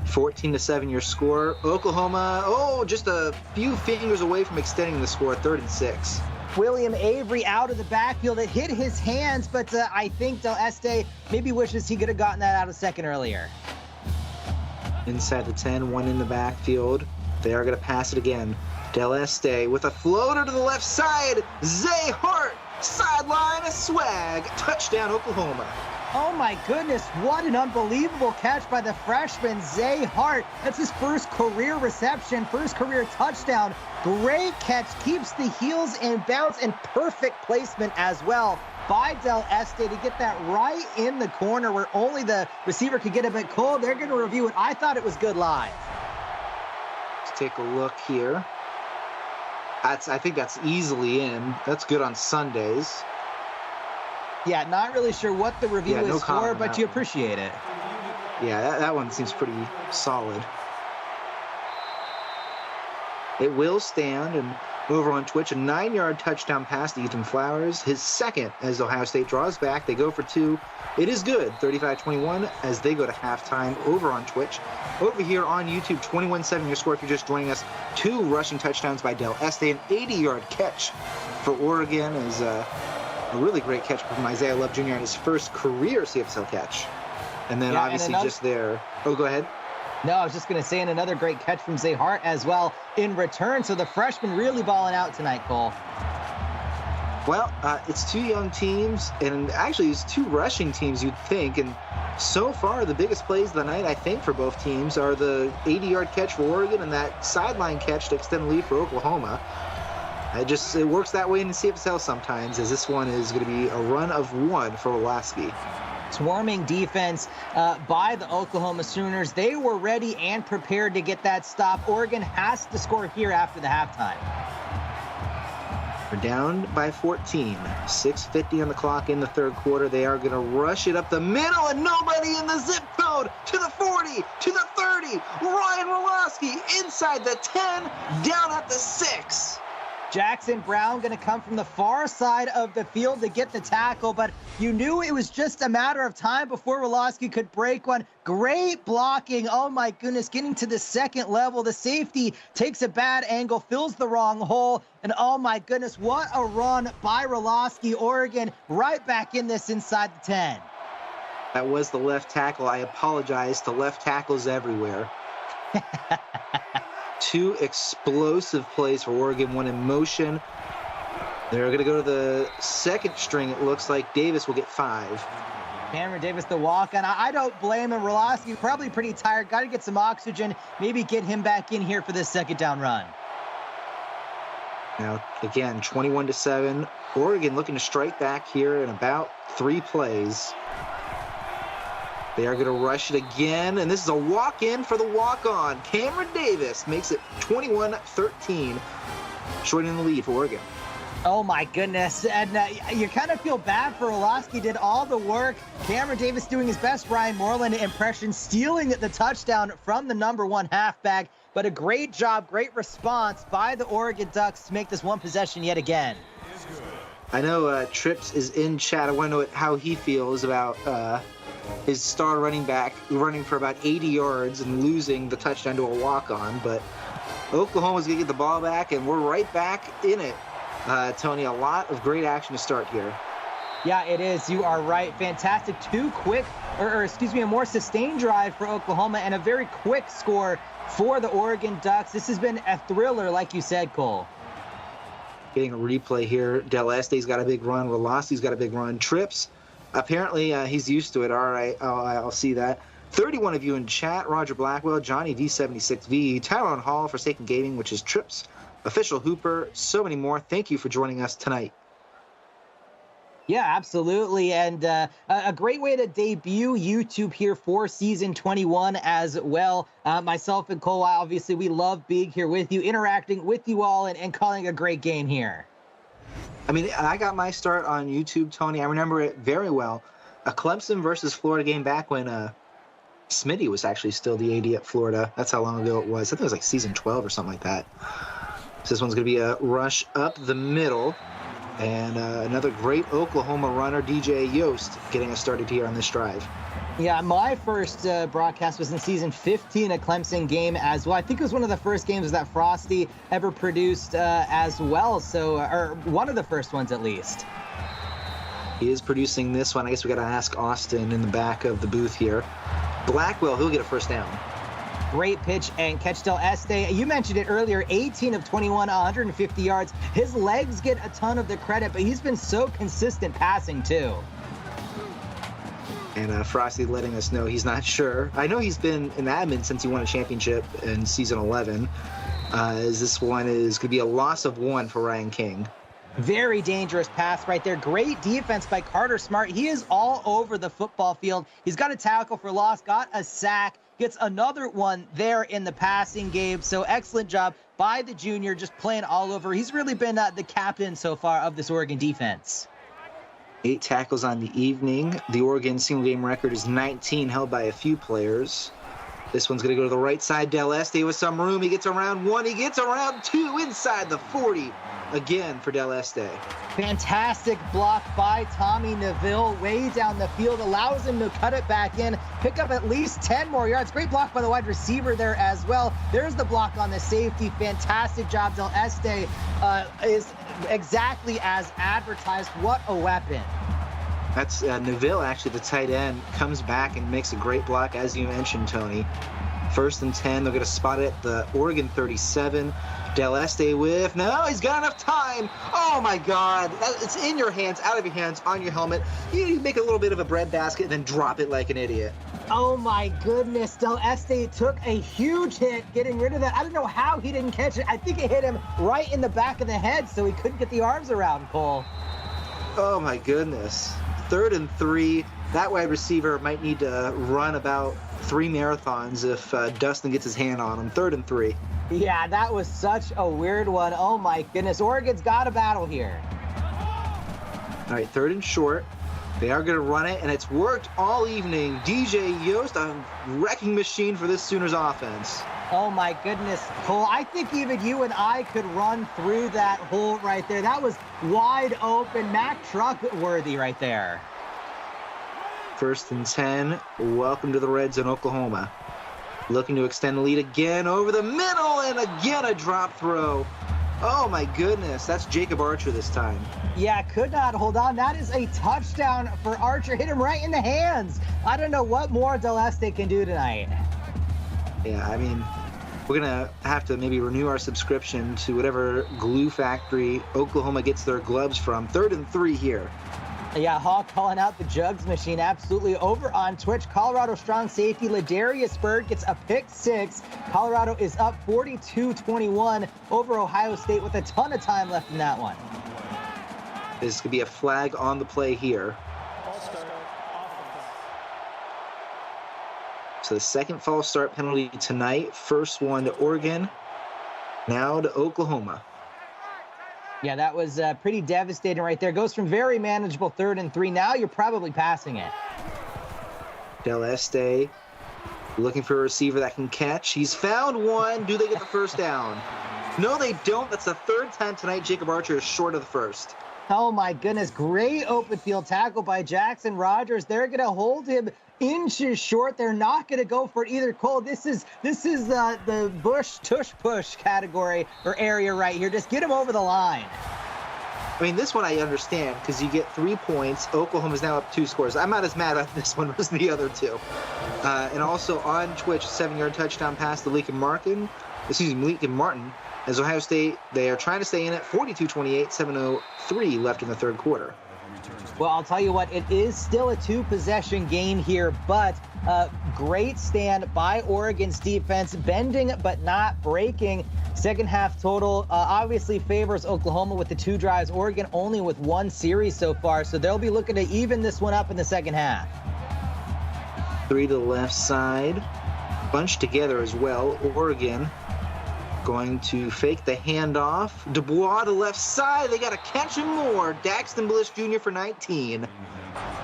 14-7 your score. Oklahoma, just a few fingers away from extending the score. 3rd and 6. William Avery out of the backfield. It hit his hands, but I think Del Este maybe wishes he could have gotten that out a second earlier. Inside the 10, 1 in the backfield. They are going to pass it again. Del Este with a floater to the left side. Zay Hart, sideline, a swag. Touchdown, Oklahoma. Oh my goodness, what an unbelievable catch by the freshman, Zay Hart. That's his first career reception, first career touchdown. Great catch, keeps the heels in bounds, and perfect placement as well by Del Este to get that right in the corner where only the receiver could get a bit cold. They're going to review it. I thought it was good live. Let's take a look here. I think that's easily in. That's good on Sundays. Yeah, not really sure what the review is for, but you appreciate it. Yeah, that one seems pretty solid. It will stand, and over on Twitch, a 9-yard touchdown pass to Ethan Flowers, his second as Ohio State draws back. They go for 2. It is good, 35-21, as they go to halftime over on Twitch. Over here on YouTube, 21-7 your score if you're just joining us. 2 rushing touchdowns by Del Este, an 80-yard catch for Oregon is a really great catch from Isaiah Love Jr. on his first career CFSL catch. And then obviously just there. Oh, go ahead. No, I was just going to say, and another great catch from Zay Hart as well in return. So the freshman really balling out tonight, Cole. Well, it's 2 young teams, and actually it's 2 rushing teams, you'd think. And so far, the biggest plays of the night, I think, for both teams are the 80-yard catch for Oregon and that sideline catch to extend the lead for Oklahoma. It works that way in the CFSL sometimes, as this one is going to be a run of 1 for Wolaski. Swarming defense by the Oklahoma Sooners. They were ready and prepared to get that stop. Oregon has to score here after the halftime. We're down by 14. 6:50 on the clock in the 3rd quarter. They are going to rush it up the middle, and nobody in the zip code. To the 40, to the 30. Ryan Wolaski inside the 10, down at the 6. Jackson Brown going to come from the far side of the field to get the tackle, but you knew it was just a matter of time before Wolaski could break one. Great blocking. Oh my goodness, getting to the 2nd level. The safety takes a bad angle, fills the wrong hole, and oh my goodness, what a run by Wolaski. Oregon right back in this inside the 10. That was the left tackle. I apologize to left tackles everywhere. 2 explosive plays for Oregon, 1 in motion. They're going to go to the 2nd string, it looks like. Davis will get 5. Cameron Davis, the walk-on. I don't blame him. Wolaski probably pretty tired. Got to get some oxygen. Maybe get him back in here for this 2nd down run. Now, again, 21-7. Oregon looking to strike back here in about 3 plays. They are going to rush it again, and this is a walk-in for the walk-on. Cameron Davis makes it 21-13, shortening the lead for Oregon. Oh my goodness. And you kind of feel bad for Orlowski, did all the work. Cameron Davis doing his best Ryan Moreland impression, stealing the touchdown from the number 1 halfback. But a great job, great response by the Oregon Ducks to make this one possession yet again. I know Trips is in chat. I want to know how he feels about his star running back running for about 80 yards and losing the touchdown to a walk-on. But Oklahoma's going to get the ball back, and we're right back in it. Tony, a lot of great action to start here. Yeah, it is. You are right. Fantastic. A more sustained drive for Oklahoma and a very quick score for the Oregon Ducks. This has been a thriller, like you said, Cole. Getting a replay here. Del Este's got a big run. Rolosi's got a big run. Trips, apparently he's used to it. All right, I'll see that. 31 of you in chat. Roger Blackwell, Johnny D76V, Tyrone Hall, Forsaken Gaming, which is Trips, Official Hooper, so many more. Thank you for joining us tonight. Yeah, absolutely. And a great way to debut YouTube here for season 21 as well. Myself and Cole, obviously, we love being here with you, interacting with you all, and calling a great game here. I mean, I got my start on YouTube, Tony. I remember it very well. A Clemson versus Florida game back when Smitty was actually still the AD at Florida. That's how long ago it was. I think it was like season 12 or something like that. So this one's going to be a rush up the middle. And another great Oklahoma runner, DJ Yost, getting us started here on this drive. Yeah, my first broadcast was in season 15, a Clemson game as well. I think it was one of the first games that Frosty ever produced as well. So, or one of the first ones at least. He is producing this one. I guess we got to ask Austin in the back of the booth here. Blackwell, he'll get a first down. Great pitch and catch. Del Este, you mentioned it earlier, 18 of 21, 150 yards. His legs get a ton of the credit, but he's been so consistent passing too. And Frosty letting us know he's not sure. I know he's been an admin since he won a championship in season 11. As this one is going to be a loss of 1 for Ryan King. Very dangerous pass right there. Great defense by Carter Smart. He is all over the football field. He's got a tackle for loss, got a sack, gets another one there in the passing game. So excellent job by the junior, just playing all over. He's really been the captain so far of this Oregon defense. 8 tackles on the evening. The Oregon single game record is 19, held by a few players. This one's going to go to the right side. Del Este with some room. He gets around 1. He gets around 2 inside the 40. Again for Del Este. Fantastic block by Tommy Neville way down the field, allows him to cut it back in, pick up at least 10 more yards. Great block by the wide receiver there as well. There's the block on the safety. Fantastic job. Del Este is exactly as advertised. What a weapon. That's Neville, actually, the tight end, comes back and makes a great block, as you mentioned, Tony. 1st and 10. They're going to spot it at the Oregon 37. Del Este with, no, he's got enough time. Oh, my God. It's in your hands, out of your hands, on your helmet. You make a little bit of a breadbasket and then drop it like an idiot. Oh, my goodness. Del Este took a huge hit getting rid of that. I don't know how he didn't catch it. I think it hit him right in the back of the head, so he couldn't get the arms around, Cole. Oh, my goodness. 3rd and 3. That wide receiver might need to run about 3 marathons if Dustin gets his hand on him. 3rd and 3. Yeah, that was such a weird one. Oh, my goodness. Oregon's got a battle here. All right, 3rd and short. They are going to run it, and it's worked all evening. DJ Yost, a wrecking machine for this Sooners offense. Oh, my goodness, Cole. I think even you and I could run through that hole right there. That was wide open. Mack truck worthy right there. 1st and 10. Welcome to the Reds in Oklahoma. Looking to extend the lead again over the middle, and again a drop throw. Oh, my goodness. That's Jacob Archer this time. Yeah, could not hold on. That is a touchdown for Archer. Hit him right in the hands. I don't know what more Del Este can do tonight. Yeah, I mean, we're going to have to maybe renew our subscription to whatever glue factory Oklahoma gets their gloves from. 3rd and 3 here. Yeah, Hawk calling out the jugs machine absolutely over on Twitch. Colorado strong safety Ladarius Bird gets a pick 6. Colorado is up 42-21 over Ohio State with a ton of time left in that one. This could be a flag on the play here. So the 2nd false start penalty tonight. 1st one to Oregon. Now to Oklahoma. Yeah, that was pretty devastating right there. Goes from very manageable 3rd and 3. Now you're probably passing it. Del Este looking for a receiver that can catch. He's found one. Do they get the first down? No, they don't. That's the 3rd time tonight Jacob Archer is short of the first. Oh, my goodness. Great open field tackle by Jackson Rogers. They're going to hold him inches short. They're not going to go for it either. Cole, this is the Bush tush push category or area right here. Just get him over the line. I mean, this one I understand because you get 3 points. Oklahoma's now up 2 scores. I'm not as mad at this one as the other two. And also on Twitch, 7-yard touchdown pass to Leakin Martin. As Ohio State, they are trying to stay in it. 42-28, 7:03 left in the 3rd quarter. Well, I'll tell you what, it is still a 2-possession game here, but great stand by Oregon's defense, bending but not breaking. Second half total obviously favors Oklahoma with the 2 drives. Oregon only with 1 series so far, so they'll be looking to even this one up in the second half. 3 to the left side, bunched together as well. Oregon going to fake the handoff. Dubois to left side. They got to catch him more. Daxton Bliss Jr. for 19.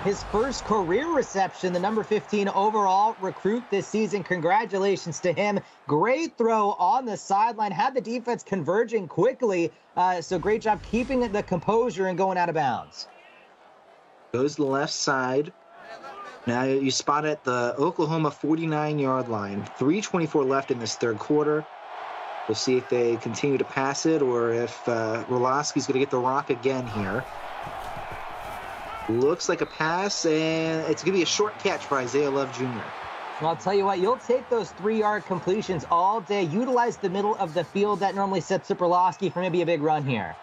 His first career reception, the number 15 overall recruit this season. Congratulations to him. Great throw on the sideline. Had the defense converging quickly. So great job keeping the composure and going out of bounds. Goes to the left side. Now you spot at the Oklahoma 49-yard line. 3:24 left in this 3rd quarter. We'll see if they continue to pass it or if Roloski's going to get the rock again here. Looks like a pass, and it's going to be a short catch for Isaiah Love Jr. Well, I'll tell you what, you'll take those 3-yard completions all day. Utilize the middle of the field. That normally sets up Roloski for maybe a big run here.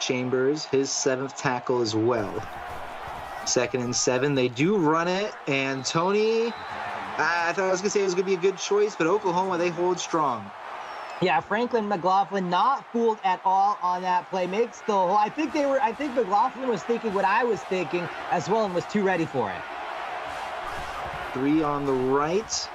Chambers, his 7th tackle as well. 2nd and 7. They do run it, and Tony, I thought I was going to say it was going to be a good choice, but Oklahoma, they hold strong. Yeah, Franklin McLaughlin not fooled at all on that play. Makes the whole, I think McLaughlin was thinking what I was thinking as well and was too ready for it. 3 on the right.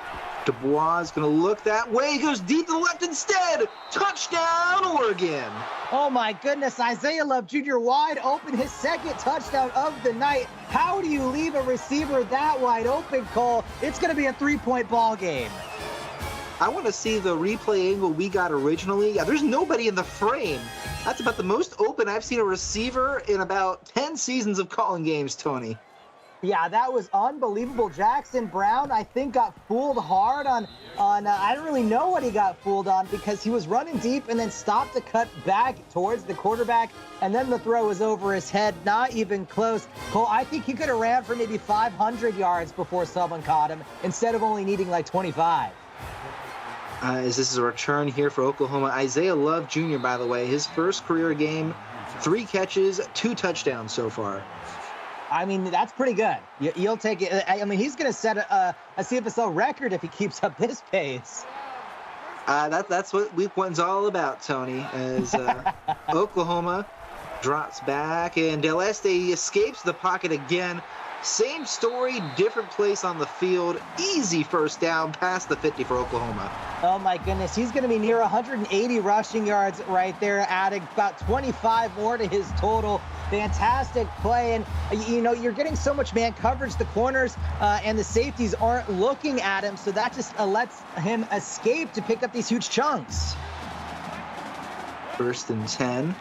Dubois is going to look that way. He goes deep to the left instead. Touchdown, Oregon. Oh, my goodness. Isaiah Love Jr. wide open. His 2nd touchdown of the night. How do you leave a receiver that wide open, Cole? It's going to be a 3-point ball game. I want to see the replay angle we got originally. Yeah, there's nobody in the frame. That's about the most open I've seen a receiver in about 10 seasons of calling games, Tony. Yeah, that was unbelievable. Jackson Brown, I think, got fooled hard on I don't really know what he got fooled on because he was running deep and then stopped to cut back towards the quarterback, and then the throw was over his head, not even close. Cole, I think he could have ran for maybe 500 yards before someone caught him instead of only needing like 25. As this is a return here for Oklahoma. Isaiah Love Jr., by the way, his first career game, 3 catches, 2 touchdowns so far. I mean, that's pretty good. You'll take it. I mean, he's going to set a CFSL record if he keeps up this pace. That's what week 1's all about, Tony, as Oklahoma drops back, and Del Este escapes the pocket again. Same story, different place on the field. Easy first down past the 50 for Oklahoma. Oh, my goodness. He's going to be near 180 rushing yards right there, adding about 25 more to his total. Fantastic play. And, you know, you're getting so much man coverage. The corners and the safeties aren't looking at him, so that just lets him escape to pick up these huge chunks. 1st and 10.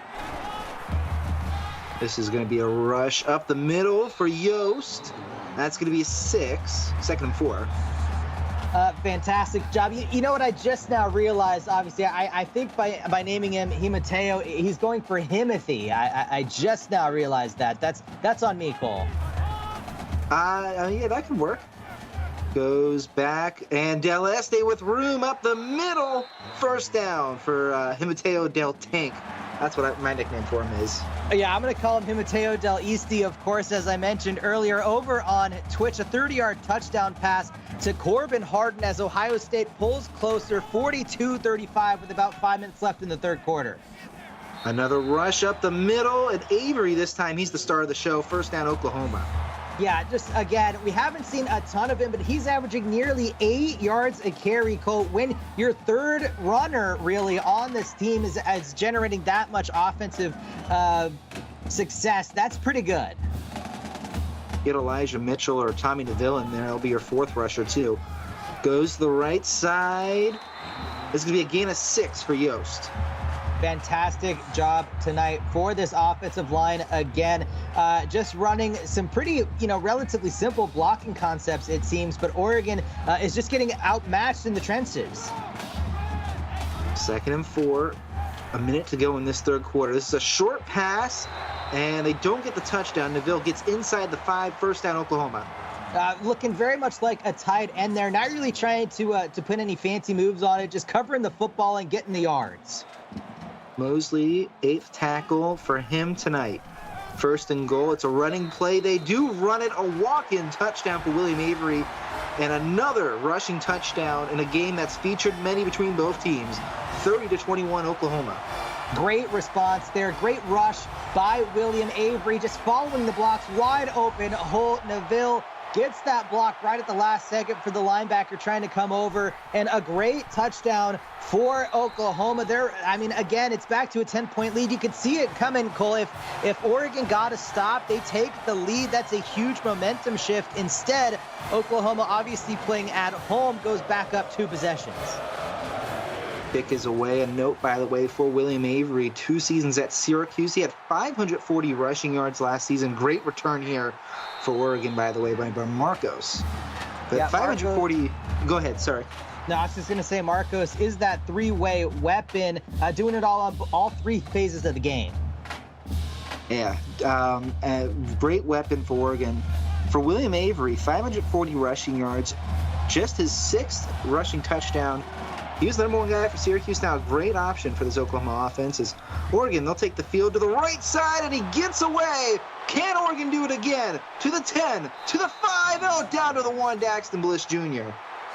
This is going to be a rush up the middle for Yost. That's going to be 6. 2nd and 4. Fantastic job. You know what I just now realized, obviously, I think by naming him Himateo, he's going for Himothy. I just now realized that. That's on me, Cole. Yeah, that can work. Goes back, and Del Este with room up the middle. First down for Himateo Del Tank. That's what my nickname for him is. Yeah, I'm going to call him Himateo Del Este, of course, as I mentioned earlier. Over on Twitch, a 30-yard touchdown pass to Corbin Harden as Ohio State pulls closer, 42-35 with about 5 minutes left in the 3rd quarter. Another rush up the middle, and Avery this time, he's the star of the show. First down, Oklahoma. Yeah, just again, we haven't seen a ton of him, but he's averaging nearly 8 yards a carry, Cole. When your third runner really on this team is generating that much offensive success, that's pretty good. Get Elijah Mitchell or Tommy Neville in there. He'll be your fourth rusher, too. Goes to the right side. This is going to be a gain of 6 for Yost. Fantastic job tonight for this offensive line again. Just running some pretty, relatively simple blocking concepts, it seems, but Oregon is just getting outmatched in the trenches. 2nd and 4. A minute to go in this third quarter. This is a short pass, and they don't get the touchdown. Neville gets inside the 5, first down, Oklahoma. Looking very much like a tight end there. Not really trying to put any fancy moves on it, just covering the football and getting the yards. Mosley, 8th tackle for him tonight. 1st and goal. It's a running play. They do run it. A walk-in touchdown for William Avery. And another rushing touchdown in a game that's featured many between both teams. 30-21 Oklahoma. Great response there. Great rush by William Avery. Just following the blocks wide open. Holt Neville gets that block right at the last second for the linebacker trying to come over, and a great touchdown for Oklahoma. Again, it's back to a 10-point lead. You could see it coming, Cole. If Oregon got a stop, they take the lead. That's a huge momentum shift. Instead, Oklahoma, obviously playing at home, goes back up 2 possessions. Pick is away. A note, by the way, for William Avery. 2 seasons at Syracuse. He had 540 rushing yards last season. Great return here for Oregon, by the way, by Marcos. But yeah, 540. Go ahead. Sorry. No, I was just going to say Marcos is that 3-way weapon, doing it all on all 3 phases of the game. Yeah. A great weapon for Oregon. For William Avery, 540 rushing yards. Just his 6th rushing touchdown. He was the number 1 guy for Syracuse. Now a great option for this Oklahoma offense is Oregon. They'll take the field to the right side, and he gets away. Can Oregon do it again? To the 10, to the 5, oh, down to the 1, Daxton Bliss Jr.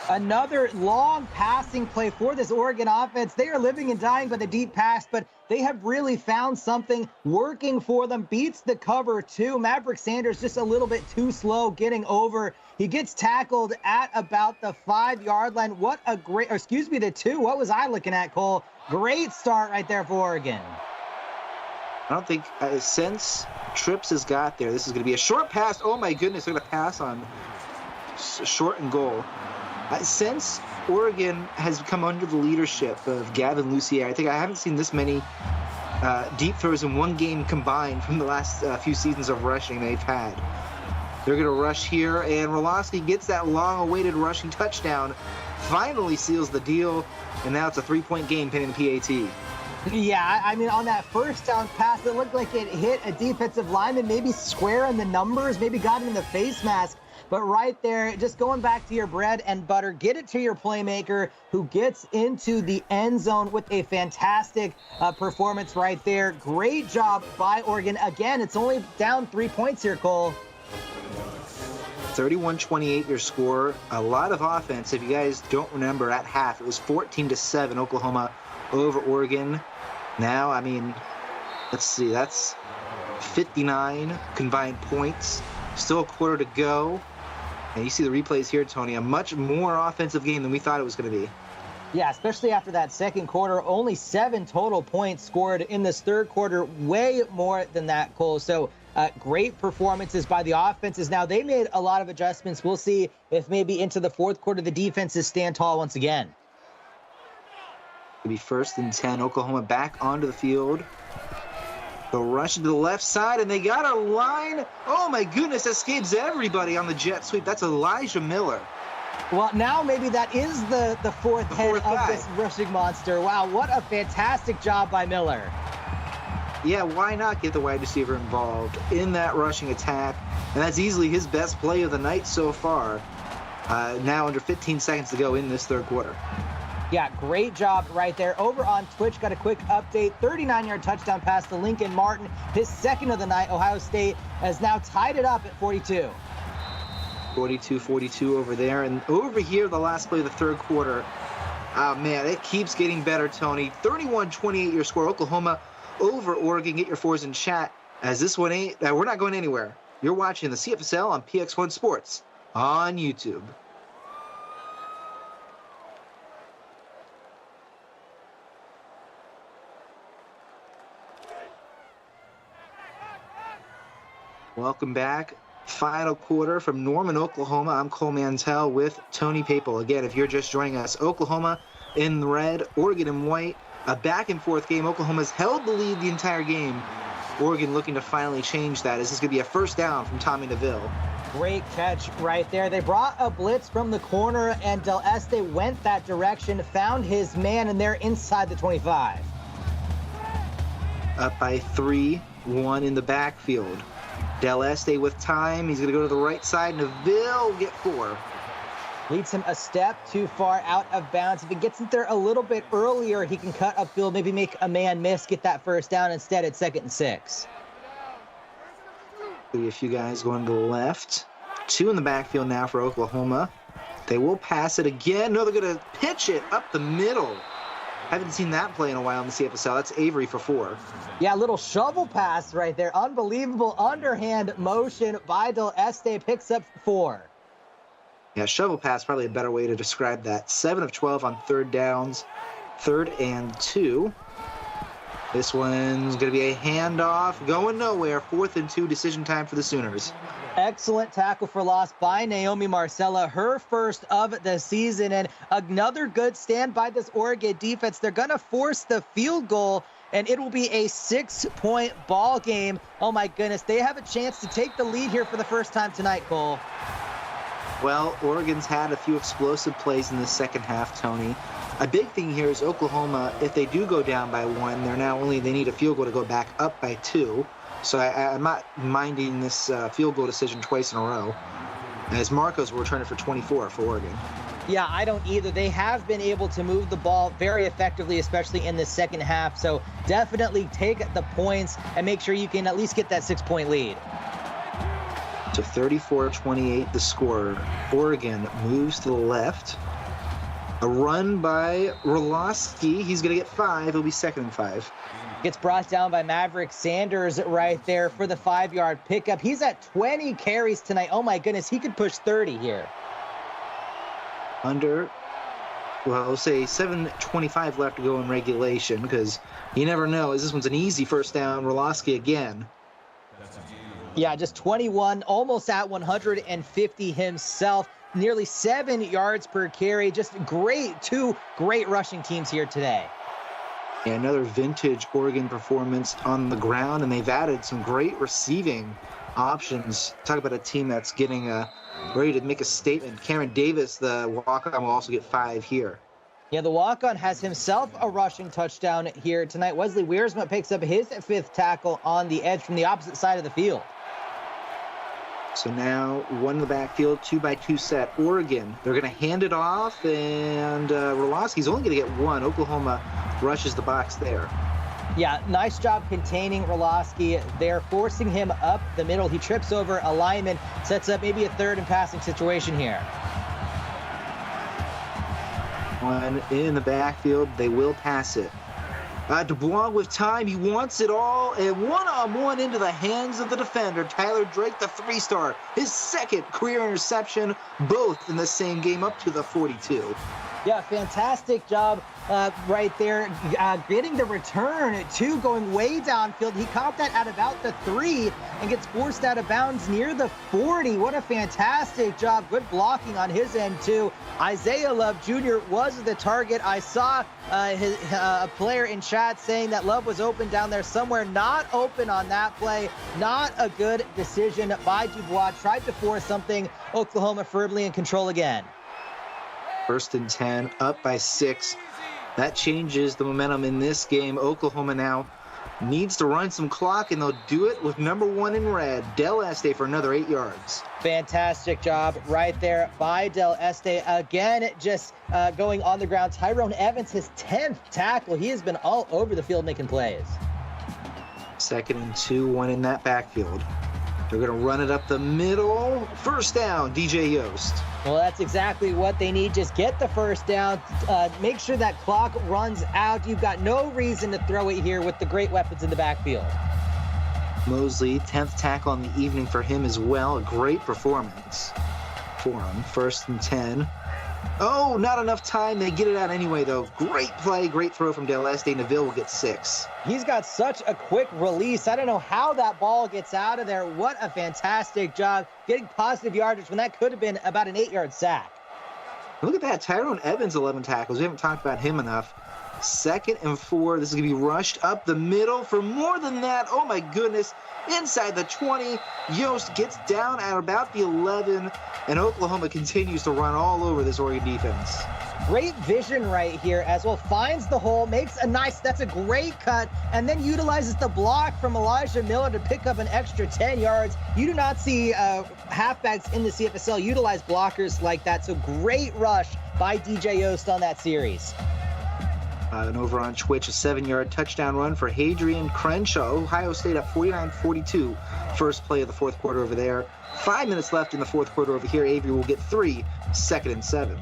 Another long passing play for this Oregon offense. They are living and dying by the deep pass, but they have really found something working for them. Beats the cover, too. Maverick Sanders just a little bit too slow getting over. He gets tackled at about the 5-yard line. The 2. What was I looking at, Cole? Great start right there for Oregon. I don't think, since Trips has got there, this is going to be a short pass. Oh, my goodness, they're going to pass on short and goal. Since Oregon has come under the leadership of Gavin Lucier, I haven't seen this many deep throws in one game combined from the last few seasons of rushing they've had. They're going to rush here, and Rolosky gets that long-awaited rushing touchdown, finally seals the deal, and now it's a 3-point game pending the PAT. Yeah, on that first down pass, it looked like it hit a defensive lineman, maybe square in the numbers, maybe got him in the face mask. But right there, just going back to your bread and butter, get it to your playmaker who gets into the end zone with a fantastic performance right there. Great job by Oregon. Again, it's only down 3 points here, Cole. 31-28 your score. A lot of offense. If you guys don't remember, at half, it was 14-7 Oklahoma over Oregon. Now, let's see, that's 59 combined points. Still a quarter to go. And you see the replays here, Tony, a much more offensive game than we thought it was going to be. Yeah, especially after that second quarter, only 7 total points scored in this third quarter, way more than that, Cole. So great performances by the offenses. Now, they made a lot of adjustments. We'll see if maybe into the fourth quarter the defenses stand tall once again. It'll be 1st and 10. Oklahoma back onto the field. They'll rush to the left side, and they got a line. Oh, my goodness, escapes everybody on the jet sweep. That's Elijah Miller. Well, now maybe that is the fourth head of this rushing monster. Wow, what a fantastic job by Miller. Yeah, why not get the wide receiver involved in that rushing attack? And that's easily his best play of the night so far. Now under 15 seconds to go in this third quarter. Yeah, great job right there. Over on Twitch, got a quick update. 39-yard touchdown pass to Lincoln Martin. His second of the night. Ohio State has now tied it up at 42. 42-42 over there. And over here, the last play of the third quarter. Oh, man, it keeps getting better, Tony. 31-28 your score. Oklahoma over Oregon. Get your fours in chat, as this one ain't. We're not going anywhere. You're watching the CFSL on PX1 Sports on YouTube. Welcome back. Final quarter from Norman, Oklahoma. I'm Cole Mantell with Tony Papel. Again, if you're just joining us, Oklahoma in red, Oregon in white. A back-and-forth game. Oklahoma's held the lead the entire game. Oregon looking to finally change that. This is going to be a first down from Tommy Neville. Great catch right there. They brought a blitz from the corner, and Del Este went that direction, found his man, and they're inside the 25. Up by 3-1 in the backfield. Del Este with time. He's going to go to the right side. Neville will get 4. Leads him a step too far out of bounds. If he gets it there a little bit earlier, he can cut upfield, maybe make a man miss, get that first down. Instead, it's 2nd and 6. A few guys going to the left. 2 in the backfield now for Oklahoma. They will pass it again. No, they're going to pitch it up the middle. Haven't seen that play in a while in the CFSL. That's Avery for 4. Yeah, little shovel pass right there. Unbelievable underhand motion by Del Este. Picks up 4. Yeah, shovel pass, probably a better way to describe that. 7 of 12 on 3rd downs. 3rd and 2. This one's going to be a handoff. Going nowhere. 4th and 2, decision time for the Sooners. Excellent tackle for loss by Naomi Marcella, her first of the season, and another good stand by this Oregon defense. They're going to force the field goal, and it will be a 6-point ball game. Oh my goodness, they have a chance to take the lead here for the first time tonight, Cole. Well, Oregon's had a few explosive plays in the second half, Tony. A big thing here is Oklahoma, if they do go down by 1, they need a field goal to go back up by 2. So I'm not minding this field goal decision twice in a row, as Marcos will return it for 24 for Oregon. Yeah, I don't either. They have been able to move the ball very effectively, especially in the second half. So definitely take the points and make sure you can at least get that 6-point lead. To 34-28 the score. Oregon moves to the left. A run by Roloski. He's going to get 5. It'll be 2nd and 5. Gets brought down by Maverick Sanders right there for the 5-yard pickup. He's at 20 carries tonight. Oh my goodness, he could push 30 here. We'll say 7:25 left to go in regulation, because you never know. This one's an easy first down. Roloski again. Yeah, just 21, almost at 150 himself. Nearly 7 yards per carry. Just two great rushing teams here today. Yeah, another vintage Oregon performance on the ground, and they've added some great receiving options. Talk about a team that's getting ready to make a statement. Cameron Davis, the walk-on, will also get 5 here. Yeah, the walk-on has himself a rushing touchdown here tonight. Wesley Wiersma picks up his 5th tackle on the edge from the opposite side of the field. So now 1 in the backfield, 2-by-2 set. Oregon, they're going to hand it off, and Roloski's only going to get 1. Oklahoma rushes the box there. Yeah, nice job containing Roloski. They're forcing him up the middle. He trips over a lineman, sets up maybe a 3rd and passing situation here. 1 in the backfield. They will pass it. Dubois with time. He wants it all. And one-on-one into the hands of the defender. Tyler Drake, the 3-star. His 2nd career interception, both in the same game, up to the 42. Yeah, fantastic job right there, getting the return to going way downfield. He caught that at about the 3 and gets forced out of bounds near the 40. What a fantastic job. Good blocking on his end, too. Isaiah Love Jr. was the target. I saw a player in chat saying that Love was open down there somewhere. Not open on that play. Not a good decision by Dubois. Tried to force something. Oklahoma firmly in control again. 1st and 10, up by 6. That changes the momentum in this game. Oklahoma now needs to run some clock, and they'll do it with number 1 in red, Del Este, for another 8 yards. Fantastic job right there by Del Este. Again, just going on the ground. Tyrone Evans, his 10th tackle. He has been all over the field making plays. 2nd and 2, 1 in that backfield. They're going to run it up the middle. First down, DJ Yost. Well, that's exactly what they need. Just get the first down. Make sure that clock runs out. You've got no reason to throw it here with the great weapons in the backfield. Mosley, 10th tackle on the evening for him as well. A great performance for him. 1st and 10. Oh, not enough time. They get it out anyway, though. Great play, great throw from Del Este. Neville will get 6. He's got such a quick release. I don't know how that ball gets out of there. What a fantastic job getting positive yardage when that could have been about an 8-yard sack. Look at that. Tyrone Evans, 11 tackles. We haven't talked about him enough. 2nd and 4. This is going to be rushed up the middle for more than that. Oh, my goodness. Inside the 20. Yost gets down at about the 11. And Oklahoma continues to run all over this Oregon defense. Great vision right here as well. Finds the hole, makes a that's a great cut, and then utilizes the block from Elijah Miller to pick up an extra 10 yards. You do not see halfbacks in the CFSL utilize blockers like that, so great rush by DJ Yost on that series. And over on Twitch, a 7-yard touchdown run for Hadrian Crenshaw. Ohio State up 49-42. First play of the fourth quarter over there. 5 minutes left in the fourth quarter over here. Avery will get 3, 2nd and 7.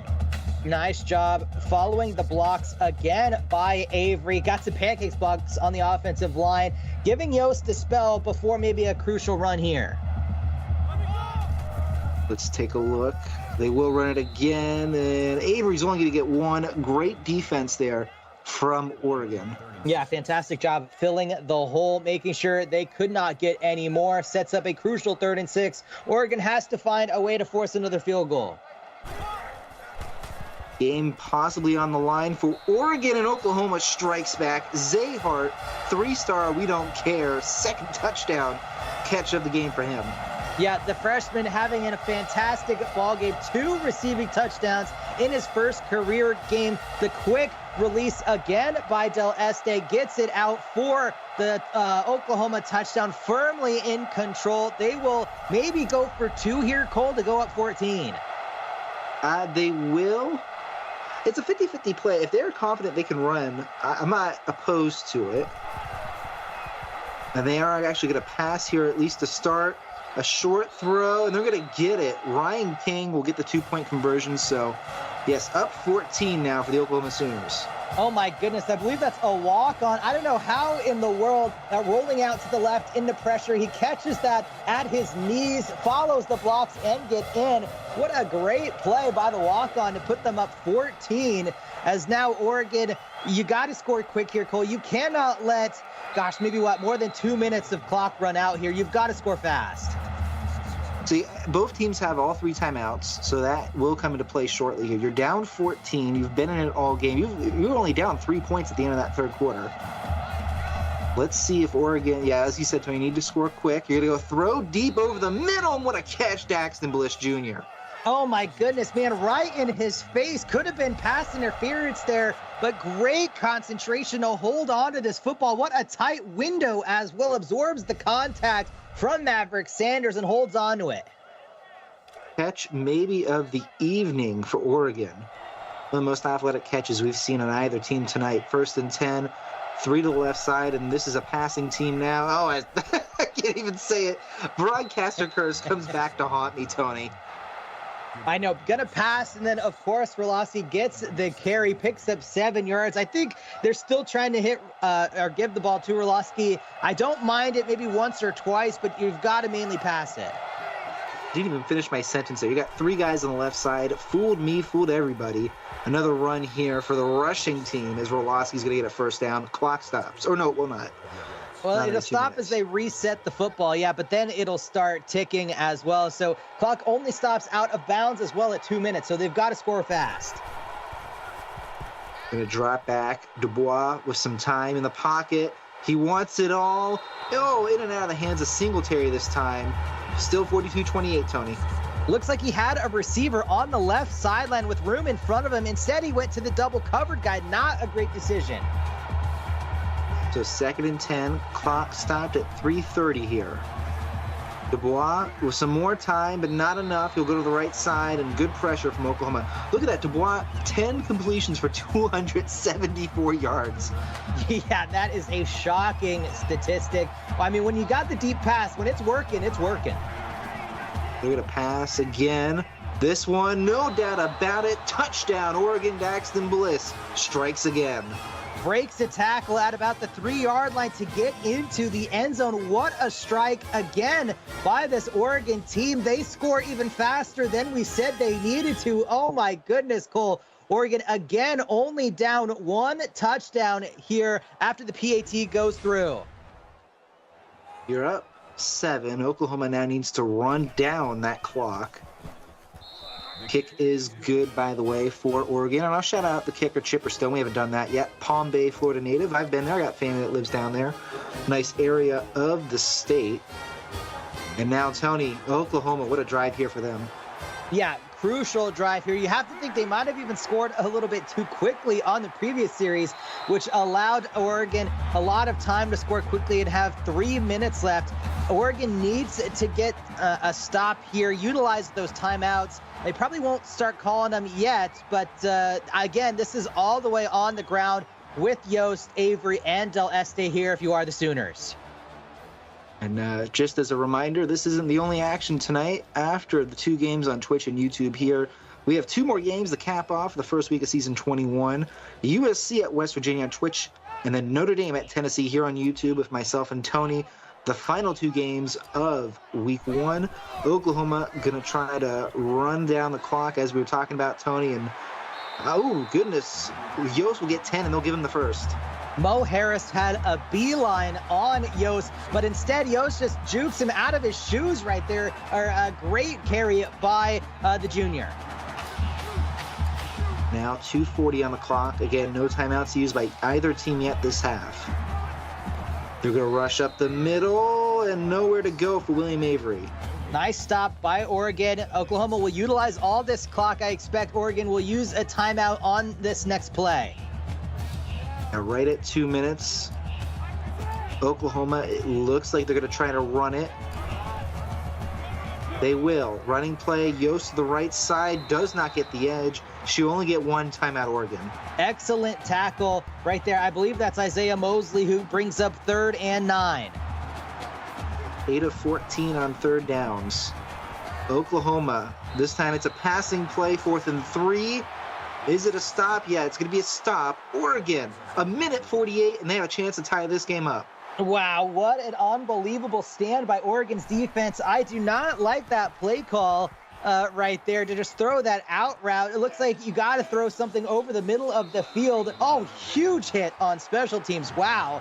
Nice job following the blocks again by Avery. Got some pancakes blocks on the offensive line, giving Yost a spell before maybe a crucial run here. Let's take a look. They will run it again, and Avery's only going to get 1. Great defense there from Oregon. Yeah, fantastic job filling the hole, making sure they could not get any more. Sets up a crucial 3rd and 6. Oregon has to find a way to force another field goal. Game possibly on the line for Oregon, and Oklahoma strikes back. Zay Hart, 3-star, we don't care. 2nd touchdown catch of the game for him. Yeah, the freshman having a fantastic ball game. 2 receiving touchdowns in his first career game. The quick release again by Del Este gets it out for the Oklahoma touchdown, firmly in control. They will maybe go for 2 here, Cole, to go up 14. They will. It's a 50-50 play. If they're confident they can run, I'm not opposed to it. And they are actually going to pass here at least to start. A short throw, and they're going to get it. Ryan King will get the 2-point conversion. So, yes, up 14 now for the Oklahoma Sooners. Oh, my goodness. I believe that's a walk-on. I don't know how in the world that rolling out to the left into pressure. He catches that at his knees, follows the blocks, and get in. What a great play by the walk-on to put them up 14. As now Oregon, you got to score quick here, Cole. You cannot let, more than 2 minutes of clock run out here. You've got to score fast. See, both teams have all 3 timeouts, so that will come into play shortly here. You're down 14. You've been in it all game. You're only down 3 points at the end of that 3rd quarter. Let's see if Oregon, as you said, Tony, you need to score quick. You're going to go throw deep over the middle, and what a catch, Daxton Bliss Jr. Oh, my goodness, man, right in his face. Could have been pass interference there, but great concentration to hold on to this football. What a tight window as well. Absorbs the contact from Maverick Sanders and holds on to it. Catch maybe of the evening for Oregon. One of the most athletic catches we've seen on either team tonight. 1st and 10, 3 to the left side, and this is a passing team now. Oh, I can't even say it. Broadcaster curse comes back to haunt me, Tony. I know, gonna pass, and then of course Rolasi gets the carry, picks up 7 yards. I think they're still trying to hit or give the ball to Rolasi. I don't mind it maybe once or twice, but you've got to mainly pass it. Didn't even finish my sentence there. You got 3 guys on the left side. Fooled me, fooled everybody. Another run here for the rushing team as Rolasi's gonna get a 1st down. Clock stops. Or no, it will not. Well, it'll stop as they reset the football, but then it'll start ticking as well. So clock only stops out of bounds as well at 2 minutes, so they've got to score fast. Going to drop back. Dubois with some time in the pocket. He wants it all. Oh, in and out of the hands of Singletary this time. Still 42-28, Tony. Looks like he had a receiver on the left sideline with room in front of him. Instead, he went to the double covered guy. Not a great decision. So 2nd and 10, clock stopped at 3:30 here. Dubois with some more time, but not enough. He'll go to the right side, and good pressure from Oklahoma. Look at that, Dubois, 10 completions for 274 yards. Yeah, that is a shocking statistic. I mean, when you got the deep pass, when it's working, it's working. They're going to pass again. This one, no doubt about it. Touchdown, Oregon. Daxton Bliss strikes again. breaks a tackle at about the 3-yard line to get into the end zone. What a strike again by this Oregon team. They score even faster than we said they needed to. Oh my goodness, Cole. Oregon again only down 1 touchdown here after the PAT goes through. You're up 7. Oklahoma now needs to run down that clock. Kick is good, by the way, for Oregon. And I'll shout out the kicker, Chipper Stone. We haven't done that yet. Palm Bay, Florida native. I've been there. I got family that lives down there. Nice area of the state. And now, Tony, Oklahoma, what a drive here for them. Yeah, crucial drive here. You have to think they might have even scored a little bit too quickly on the previous series, which allowed Oregon a lot of time to score quickly and have 3 minutes left. Oregon needs to get a stop here, utilize those timeouts. They probably won't start calling them yet, but again, this is all the way on the ground with Yost, Avery, and Del Este here if you are the Sooners. And just as a reminder, this isn't the only action tonight. After the 2 games on Twitch and YouTube here, we have 2 more games to cap off the first week of season 21. USC at West Virginia on Twitch, and then Notre Dame at Tennessee here on YouTube with myself and Tony. The final 2 games of week 1. Oklahoma going to try to run down the clock as we were talking about, Tony. And, oh, goodness, Yost will get 10 and they'll give him the first. Mo Harris had a beeline on Yost, but instead Yost just jukes him out of his shoes right there. A great carry by the junior. Now 2:40 on the clock. Again, no timeouts used by either team yet this half. They're going to rush up the middle and nowhere to go for William Avery. Nice stop by Oregon. Oklahoma will utilize all this clock. I expect Oregon will use a timeout on this next play. Now right at 2 minutes, Oklahoma, it looks like they're going to try to run it. They will. Running play, Yost to the right side, does not get the edge. She'll only get 1 timeout, Oregon. Excellent tackle right there. I believe that's Isaiah Mosley who brings up 3rd and 9. 8 of 14 on 3rd downs. Oklahoma, this time it's a passing play, 4th and 3. Is it a stop? Yeah, it's going to be a stop. Oregon, 1:48, and they have a chance to tie this game up. Wow, what an unbelievable stand by Oregon's defense. I do not like that play call right there to just throw that out route. It looks like you got to throw something over the middle of the field. Oh, huge hit on special teams. Wow.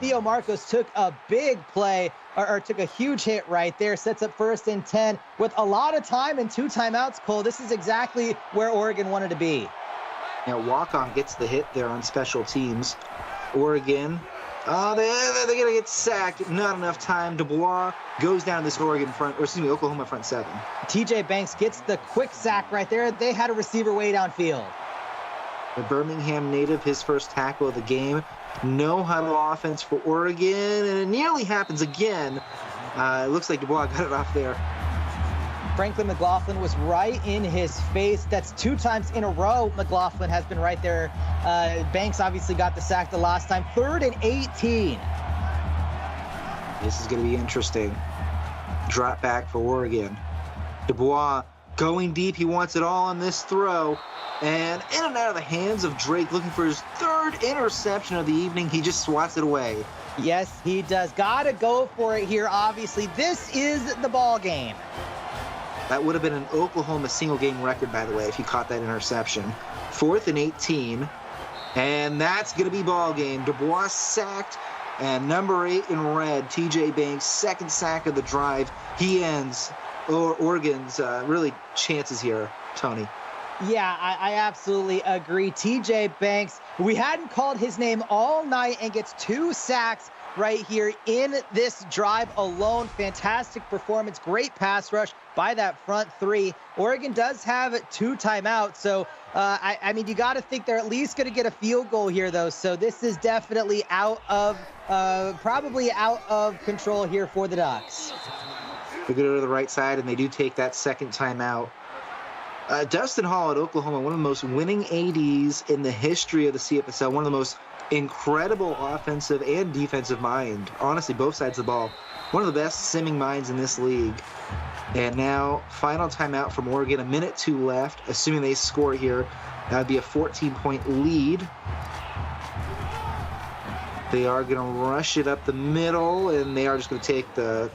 Theo Marcos took a big play or took a huge hit right there. Sets up 1st and 10 with a lot of time and 2 timeouts, Cole. This is exactly where Oregon wanted to be. Now, walk-on gets the hit there on special teams. Oregon, they're going to get sacked. Not enough time. Dubois goes down this Oklahoma front 7. TJ Banks gets the quick sack right there. They had a receiver way downfield. The Birmingham native, his first tackle of the game. No huddle offense for Oregon, and it nearly happens again. It looks like Dubois got it off there. Franklin McLaughlin was right in his face. That's 2 times in a row McLaughlin has been right there. Banks obviously got the sack the last time. 3rd and 18. This is going to be interesting. Drop back for Oregon. Dubois going deep. He wants it all on this throw. And in and out of the hands of Drake, looking for his 3rd interception of the evening. He just swats it away. Yes, he does. Got to go for it here, obviously. This is the ball game. That would have been an Oklahoma single-game record, by the way, if he caught that interception. 4th and 18. And that's going to be ball game. Dubois sacked. And number 8 in red, TJ Banks, 2nd sack of the drive. He ends Oregon's really chances here, Tony. Yeah, I absolutely agree. TJ Banks, we hadn't called his name all night and gets 2 sacks right here in this drive alone. Fantastic performance. Great pass rush by that front 3. Oregon does have 2 timeouts. So, I mean, you got to think they're at least going to get a field goal here, though. So this is definitely probably out of control here for the Ducks. They go to the right side, and they do take that 2nd timeout. Dustin Hall at Oklahoma, one of the most winning ADs in the history of the CFSL, one of the most incredible offensive and defensive mind. Honestly, both sides of the ball. One of the best simming minds in this league. And now, final timeout from Oregon, 1:02 left. Assuming they score here, that would be a 14-point lead. They are going to rush it up the middle, and they are just going to take the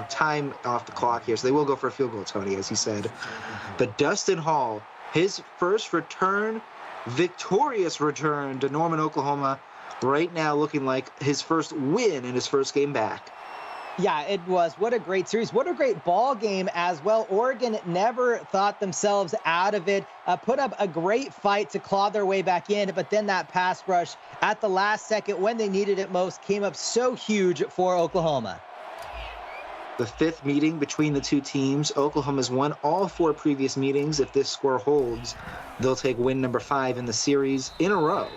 time off the clock here. So they will go for a field goal, Tony, as he said. But Dustin Hall, his first return, victorious return to Norman, Oklahoma, right now looking like his first win in his first game back. Yeah, it was. What a great series. What a great ball game as well. Oregon never thought themselves out of it, put up a great fight to claw their way back in, but then that pass rush at the last second when they needed it most came up so huge for Oklahoma. The fifth meeting between the two teams. Oklahoma's won all 4 previous meetings. If this score holds, they'll take win number 5 in the series in a row,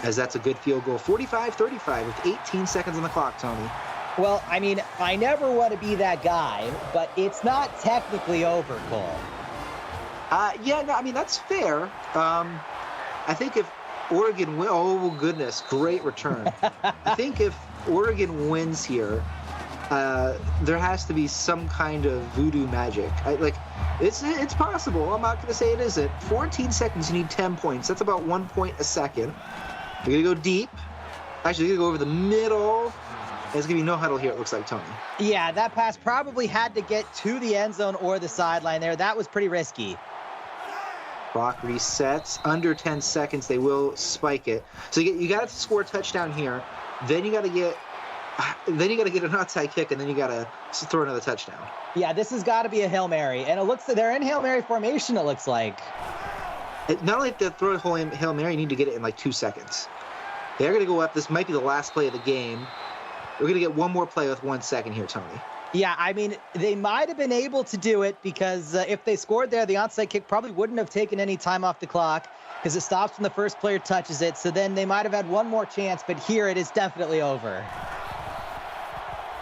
as that's a good field goal. 45-35 with 18 seconds on the clock, Tony. Well, I mean, I never want to be that guy, but it's not technically over, Cole. That's fair. I think if Oregon wins, oh goodness, great return. I think if Oregon wins here, there has to be some kind of voodoo magic. It's possible. I'm not going to say it isn't. 14 seconds, you need 10 points. That's about 1 point a second. You're going to go deep. Actually, you're going to go over the middle. There's going to be no huddle here, it looks like, Tony. Yeah, that pass probably had to get to the end zone or the sideline there. That was pretty risky. Clock resets. Under 10 seconds, they will spike it. So you got to score a touchdown here. Then you got to get an outside kick, and then you got to throw another touchdown. Yeah, this has got to be a Hail Mary. And it looks like they're in Hail Mary formation, it looks like. Not only to throw a whole Hail Mary, you need to get it in like 2 seconds. They're going to go up. This might be the last play of the game. We're going to get one more play with 1 second here, Tony. Yeah, I mean, they might have been able to do it because if they scored there, the onside kick probably wouldn't have taken any time off the clock because it stops when the first player touches it. So then they might have had one more chance, but here it is definitely over.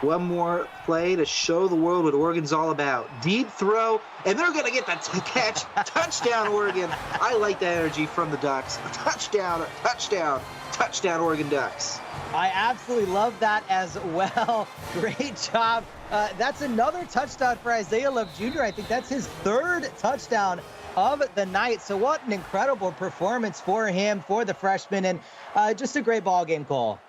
One more play to show the world what Oregon's all about. Deep throw, and they're going to get the catch. Touchdown, Oregon. I like that energy from the Ducks. Touchdown, touchdown, touchdown, Oregon Ducks. I absolutely love that as well. Great job. That's another touchdown for Isaiah Love Jr. I think that's his 3rd touchdown of the night. So what an incredible performance for him, for the freshman, and just a great ball game, Cole.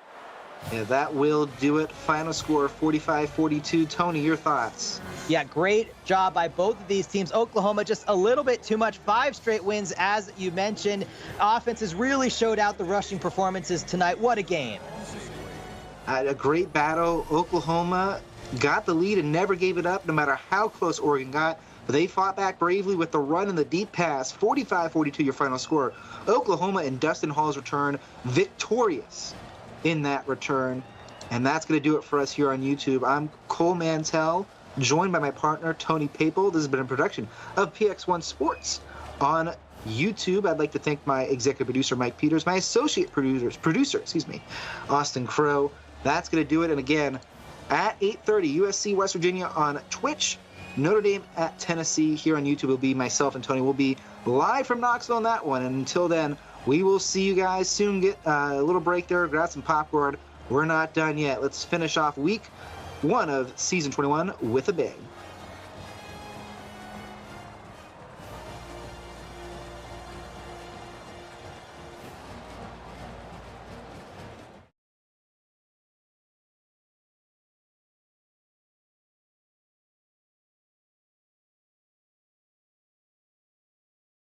Yeah, that will do it. Final score 45-42. Tony, your thoughts? Yeah, great job by both of these teams. Oklahoma just a little bit too much. 5 straight wins, as you mentioned. Offenses really showed out the rushing performances tonight. What a game. A great battle. Oklahoma got the lead and never gave it up, no matter how close Oregon got. But they fought back bravely with the run and the deep pass. 45-42 your final score. Oklahoma and Dustin Hall's return victorious in that return. And that's going to do it for us here on YouTube. I'm Cole Mantell, joined by my partner, Tony Papel. This has been a production of PX1 Sports on YouTube. I'd like to thank my executive producer, Mike Peters, my associate producer, Austin Crow. That's going to do it. And again, at 8:30, USC West Virginia on Twitch. Notre Dame at Tennessee here on YouTube will be myself and Tony. We'll be live from Knoxville on that one. And until then, we will see you guys soon. Get a little break there, grab some popcorn. We're not done yet. Let's finish off week 1 of season 21 with a bang.